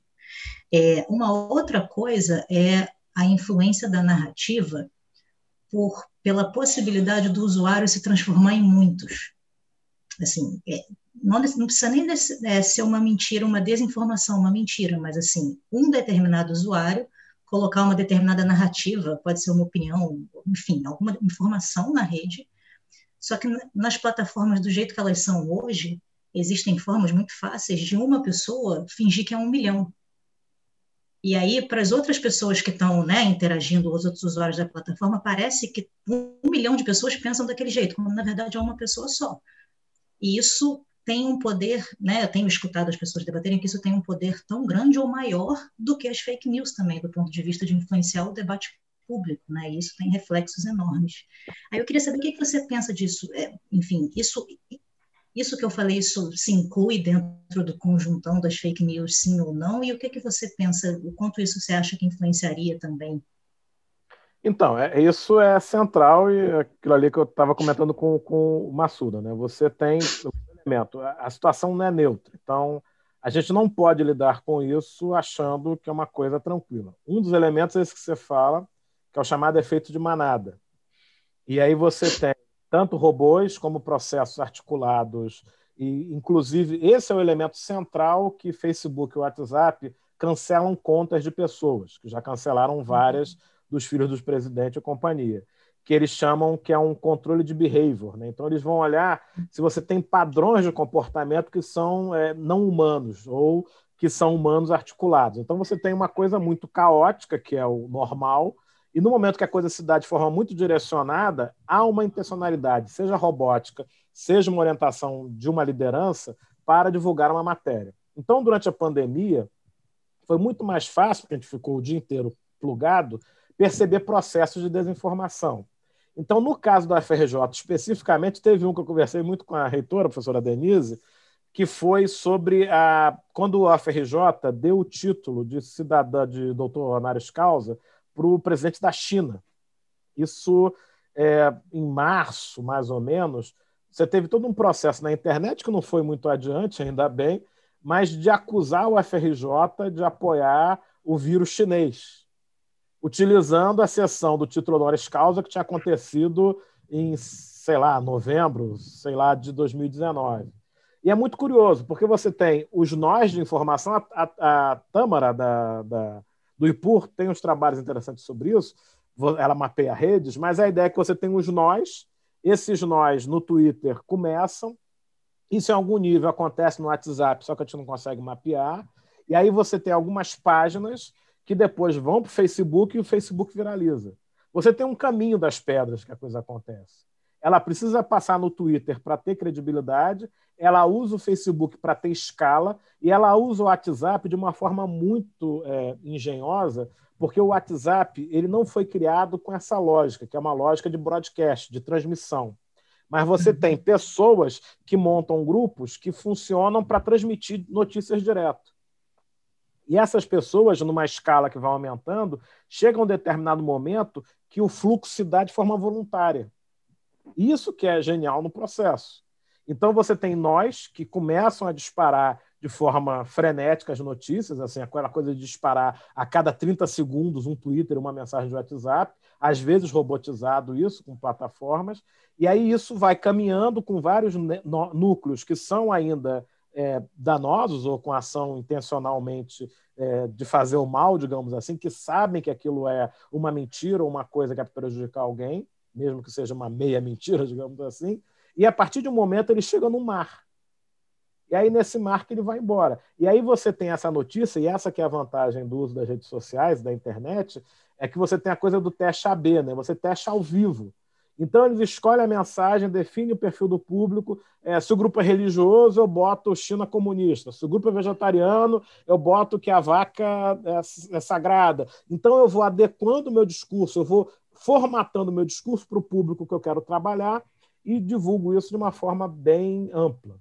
Uma outra coisa é a influência da narrativa pela possibilidade do usuário se transformar em muitos. Assim, não precisa nem ser uma mentira, uma desinformação, uma mentira, mas assim, um determinado usuário colocar uma determinada narrativa, pode ser uma opinião, enfim, alguma informação na rede, só que nas plataformas do jeito que elas são hoje, existem formas muito fáceis de uma pessoa fingir que é 1 milhão. E aí, para as outras pessoas que estão, né, interagindo, os outros usuários da plataforma, parece que 1 milhão de pessoas pensam daquele jeito, quando na verdade é uma pessoa só. E isso tem um poder, né, eu tenho escutado as pessoas debaterem que isso tem um poder tão grande ou maior do que as fake news também, do ponto de vista de influenciar o debate público, né, e isso tem reflexos enormes. Aí eu queria saber o que você pensa disso. Enfim, isso que eu falei, isso se inclui dentro do conjuntão das fake news, sim ou não? E o que você pensa, o quanto isso você acha que influenciaria também? Então, isso é central e aquilo ali que eu estava comentando com o Massuda, né? Você tem um elemento, a situação não é neutra, então a gente não pode lidar com isso achando que é uma coisa tranquila. Um dos elementos é esse que você fala, que é o chamado efeito de manada. E aí você tem tanto robôs como processos articulados, e inclusive esse é o elemento central que Facebook e WhatsApp cancelam contas de pessoas, que já cancelaram várias dos filhos dos presidentes e companhia. que eles chamam que é um controle de behavior, né? Então, eles vão olhar se você tem padrões de comportamento que são não humanos ou que são humanos articulados. Então, você tem uma coisa muito caótica, que é o normal, e no momento que a coisa se dá de forma muito direcionada, há uma intencionalidade, seja robótica, seja uma orientação de uma liderança, para divulgar uma matéria. Então, durante a pandemia, foi muito mais fácil, porque a gente ficou o dia inteiro plugado, perceber processos de desinformação. Então, no caso da FRJ, especificamente, teve um que eu conversei muito com a reitora, a professora Denise, que foi sobre quando a FRJ deu o título de cidadã de doutor honoris causa para o presidente da China. Isso, em março, mais ou menos, você teve todo um processo na internet que não foi muito adiante, ainda bem, mas de acusar o FRJ de apoiar o vírus chinês, utilizando a sessão do título honoris causa que tinha acontecido em, sei lá, novembro, sei lá, de 2019. E é muito curioso, porque você tem os nós de informação, a Tâmara do IPUR tem uns trabalhos interessantes sobre isso, ela mapeia redes, mas a ideia é que você tem os nós, esses nós no Twitter começam, isso em algum nível acontece no WhatsApp, só que a gente não consegue mapear, e aí você tem algumas páginas que depois vão para o Facebook e o Facebook viraliza. Você tem um caminho das pedras que a coisa acontece. Ela precisa passar no Twitter para ter credibilidade, ela usa o Facebook para ter escala e ela usa o WhatsApp de uma forma muito engenhosa, porque o WhatsApp ele não foi criado com essa lógica, que é uma lógica de broadcast, de transmissão. Mas você tem pessoas que montam grupos que funcionam para transmitir notícias direto. E essas pessoas, numa escala que vai aumentando, chega a um determinado momento que o fluxo se dá de forma voluntária. Isso que é genial no processo. Então, você tem nós que começam a disparar de forma frenética as notícias, assim, aquela coisa de disparar a cada 30 segundos um Twitter, uma mensagem de WhatsApp, às vezes robotizado isso, com plataformas, e aí isso vai caminhando com vários núcleos que são ainda danosos ou com ação intencionalmente de fazer o mal, digamos assim, que sabem que aquilo é uma mentira ou uma coisa que é para prejudicar alguém, mesmo que seja uma meia mentira, digamos assim, e a partir de um momento ele chega no mar. E aí nesse mar que ele vai embora. E aí você tem essa notícia, e essa que é a vantagem do uso das redes sociais, da internet, é que você tem a coisa do teste AB, né? Você testa ao vivo. Então, eles escolhem a mensagem, definem o perfil do público. Se o grupo é religioso, eu boto China comunista. Se o grupo é vegetariano, eu boto que a vaca é sagrada. Então, eu vou adequando o meu discurso, eu vou formatando o meu discurso para o público que eu quero trabalhar e divulgo isso de uma forma bem ampla.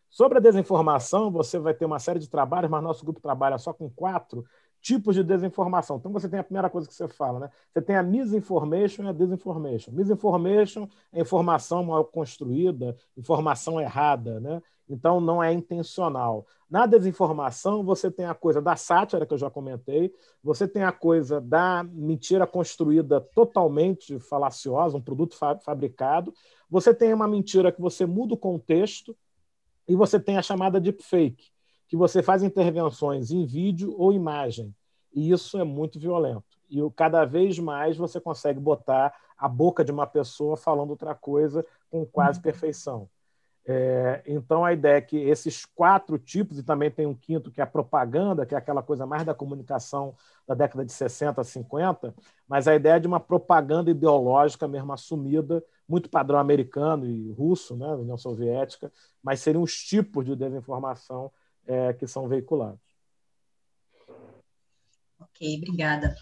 Sobre a desinformação, você vai ter uma série de trabalhos, mas nosso grupo trabalha só com 4 tipos de desinformação. Então, você tem a primeira coisa que você fala, né? Você tem a misinformation e a desinformation. Misinformation é informação mal construída, informação errada, né? Então, não é intencional. Na desinformação, você tem a coisa da sátira, que eu já comentei, você tem a coisa da mentira construída totalmente falaciosa, um produto fabricado, você tem uma mentira que você muda o contexto, e você tem a chamada deepfake, que você faz intervenções em vídeo ou imagem. E isso é muito violento. E cada vez mais você consegue botar a boca de uma pessoa falando outra coisa com quase perfeição. Então, a ideia é que esses 4 tipos, e também tem um quinto, que é a propaganda, que é aquela coisa mais da comunicação da década de 60, 50, mas a ideia é de uma propaganda ideológica mesmo assumida, muito padrão americano e russo, né, União Soviética, mas seriam os tipos de desinformação que são veiculados. Ok, obrigada.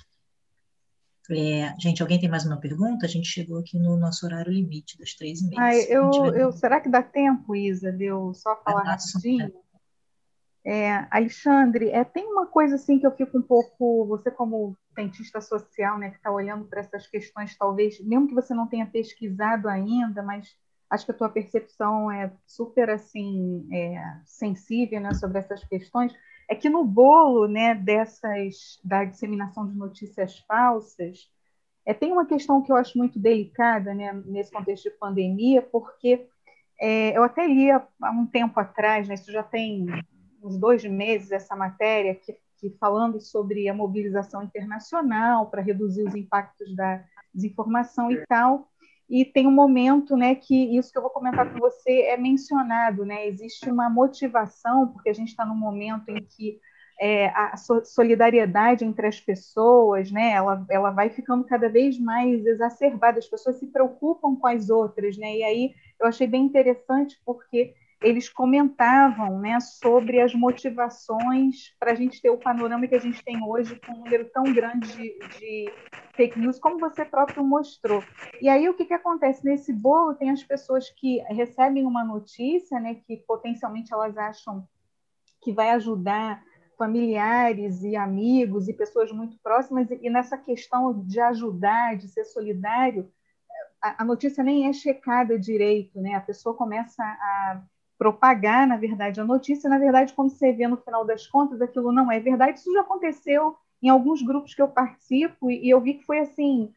Gente, alguém tem mais uma pergunta? A gente chegou aqui no nosso horário limite, das 3h30. Será que dá tempo, Isa, de eu só falar rapidinho? Alexandre, tem uma coisa assim que eu fico um pouco, você como cientista social, né, que está olhando para essas questões, talvez, mesmo que você não tenha pesquisado ainda, mas acho que a tua percepção é super assim, sensível, né, sobre essas questões, é que no bolo, né, da disseminação de notícias falsas, tem uma questão que eu acho muito delicada, né, nesse contexto de pandemia, porque eu até li há um tempo atrás, né, isso já tem uns 2 meses, essa matéria, que falando sobre a mobilização internacional para reduzir os impactos da desinformação e tal. E tem um momento, né, que isso que eu vou comentar com você é mencionado, né? Existe uma motivação, porque a gente está num momento em que a solidariedade entre as pessoas, né, ela vai ficando cada vez mais exacerbada, as pessoas se preocupam com as outras, né? E aí eu achei bem interessante porque eles comentavam, né, sobre as motivações para a gente ter o panorama que a gente tem hoje, com um número tão grande de fake news, como você próprio mostrou. E aí o que acontece? Nesse bolo tem as pessoas que recebem uma notícia, né, que potencialmente elas acham que vai ajudar familiares e amigos e pessoas muito próximas, e nessa questão de ajudar, de ser solidário, a notícia nem é checada direito, né? A pessoa começa a propagar, na verdade, a notícia, na verdade, quando você vê no final das contas, aquilo não é verdade. Isso já aconteceu em alguns grupos que eu participo, e eu vi que foi assim,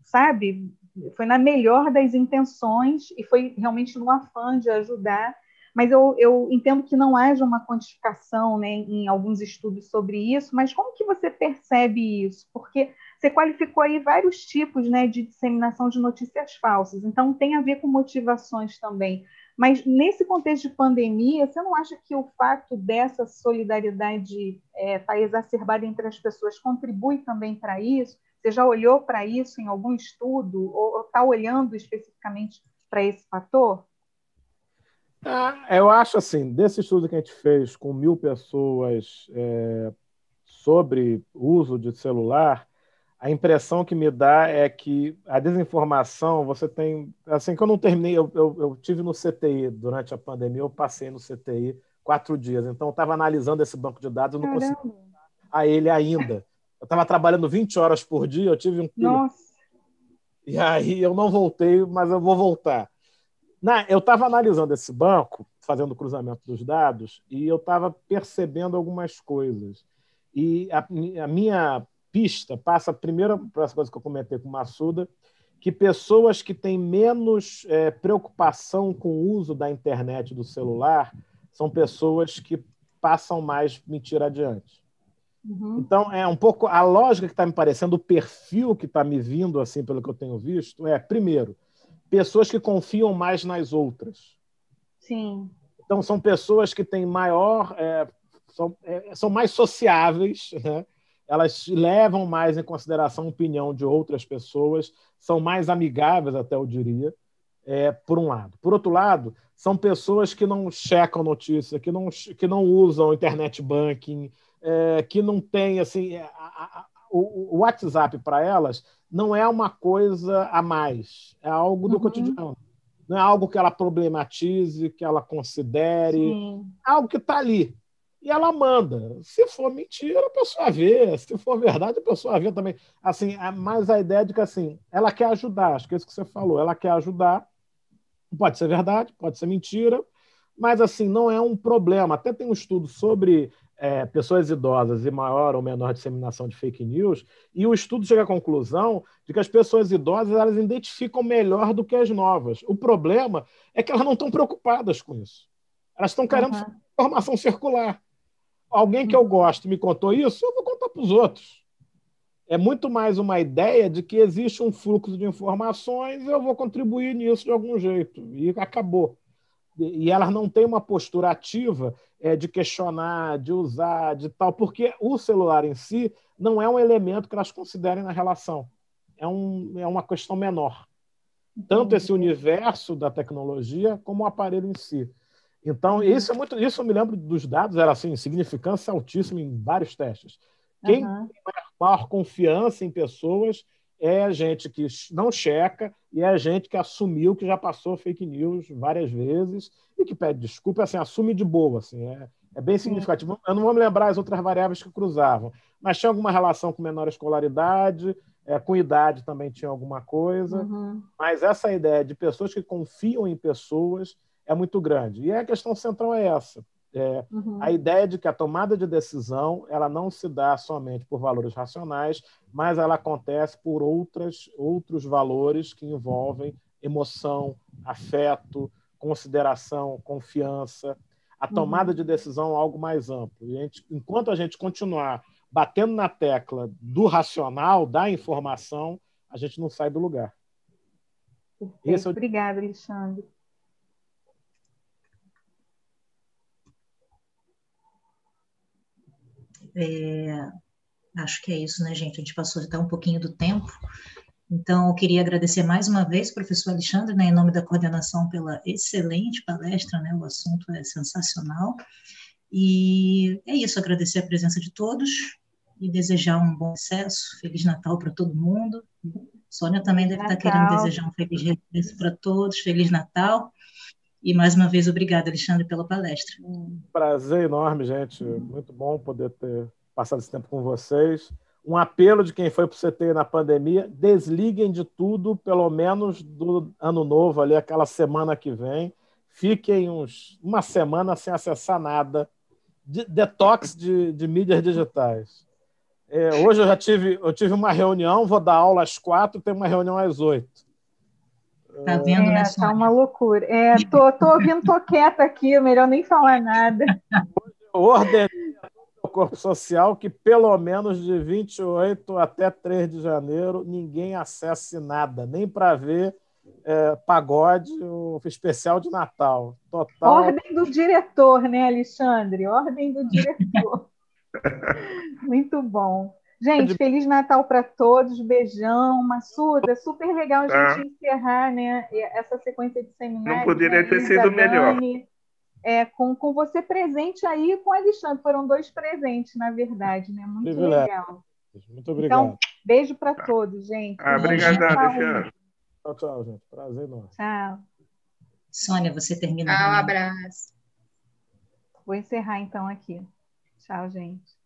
sabe, foi na melhor das intenções, e foi realmente no afã de ajudar, mas eu entendo que não haja uma quantificação, né, em alguns estudos sobre isso, mas como que você percebe isso? Porque você qualificou aí vários tipos, né, de disseminação de notícias falsas, então tem a ver com motivações também. Mas nesse contexto de pandemia, você não acha que o fato dessa solidariedade estar exacerbada entre as pessoas contribui também para isso? Você já olhou para isso em algum estudo ou está olhando especificamente para esse fator? Eu acho assim, desse estudo que a gente fez com 1.000 pessoas sobre uso de celular, a impressão que me dá é que a desinformação, você tem... Assim, que eu não terminei, eu tive no CTI durante a pandemia, eu passei no CTI 4 dias, então eu estava analisando esse banco de dados, eu não consegui a ele ainda. Eu estava trabalhando 20 horas por dia, eu tive um filho. Nossa. E aí eu não voltei, mas eu vou voltar. Eu estava analisando esse banco, fazendo o cruzamento dos dados, e eu estava percebendo algumas coisas. E a minha pista passa primeiro para essa coisa que eu comentei com o Massuda, que pessoas que têm menos preocupação com o uso da internet, do celular, são pessoas que passam mais mentira adiante. Uhum. Então, é um pouco a lógica que está me parecendo, o perfil que está me vindo, assim, pelo que eu tenho visto, primeiro, pessoas que confiam mais nas outras. Sim. Então, são pessoas que têm maior... são mais sociáveis, né? Elas levam mais em consideração a opinião de outras pessoas, são mais amigáveis, até eu diria, por um lado. Por outro lado, são pessoas que não checam notícia, que não usam internet banking, que não têm... Assim, o WhatsApp para elas não é uma coisa a mais, é algo do cotidiano. Não é algo que ela problematize, que ela considere, é algo que está ali. E ela manda. Se for mentira, a pessoa vê. Se for verdade, a pessoa vê também. Assim, mas a ideia de que assim, ela quer ajudar, acho que é isso que você falou, ela quer ajudar. Pode ser verdade, pode ser mentira, mas assim, não é um problema. Até tem um estudo sobre pessoas idosas e maior ou menor disseminação de fake news, e o estudo chega à conclusão de que as pessoas idosas elas identificam melhor do que as novas. O problema é que elas não estão preocupadas com isso. Elas estão querendo informação circular. Alguém que eu gosto me contou isso, eu vou contar para os outros. É muito mais uma ideia de que existe um fluxo de informações e eu vou contribuir nisso de algum jeito. E acabou. E elas não têm uma postura ativa de questionar, de usar, de tal, porque o celular em si não é um elemento que elas considerem na relação. É uma questão menor. Tanto esse universo da tecnologia como o aparelho em si. Então, isso eu me lembro dos dados, era assim, significância altíssima em vários testes. Quem tem maior confiança em pessoas é a gente que não checa e é a gente que assumiu que já passou fake news várias vezes e que pede desculpa, assim, assume de boa. Assim, é bem significativo. Eu não vou me lembrar as outras variáveis que cruzavam, mas tinha alguma relação com menor escolaridade, com idade também tinha alguma coisa, mas essa ideia de pessoas que confiam em pessoas é muito grande. E a questão central é essa. A ideia de que a tomada de decisão ela não se dá somente por valores racionais, mas ela acontece por outros valores que envolvem emoção, afeto, consideração, confiança. A tomada de decisão é algo mais amplo. E enquanto a gente continuar batendo na tecla do racional, da informação, a gente não sai do lugar. Obrigada, Alexandre. Acho que é isso, né, gente? A gente passou até um pouquinho do tempo. Então, eu queria agradecer mais uma vez ao professor Alexandre, né, em nome da coordenação, pela excelente palestra, né? O assunto é sensacional. E é isso, agradecer a presença de todos e desejar um bom acesso, Feliz Natal para todo mundo. Sônia também deve estar querendo desejar um feliz regresso para todos, Feliz Natal. E mais uma vez, obrigada, Alexandre, pela palestra. Prazer enorme, gente. Muito bom poder ter passado esse tempo com vocês. Um apelo de quem foi para o CTI na pandemia: desliguem de tudo, pelo menos do ano novo, ali, aquela semana que vem. Fiquem uma semana sem acessar nada. Detox de mídias digitais. Hoje eu tive uma reunião, vou dar aula às 4, tem uma reunião às 8. Tá vendo, né, Sônia? Tá uma loucura. Tô ouvindo, tô quieta aqui, melhor nem falar nada. Eu ordenei ao corpo social que pelo menos de 28 até 3 de janeiro ninguém acesse nada, nem para ver pagode, o especial de Natal. Total. Ordem do diretor, né, Alexandre? Ordem do diretor. Muito bom. Gente, Feliz Natal para todos, beijão, Massuda, super legal a gente encerrar, né, essa sequência de seminários. Não poderia ter sido melhor. Com você presente aí, com o Alexandre, foram 2 presentes, na verdade, né? Muito legal. Muito obrigado. Então, beijo para todos, gente. Obrigado, Alexandre. Tchau, gente. Prazer enorme. Tchau. Sônia, você termina. Tchau, abraço. Vou encerrar então aqui. Tchau, gente.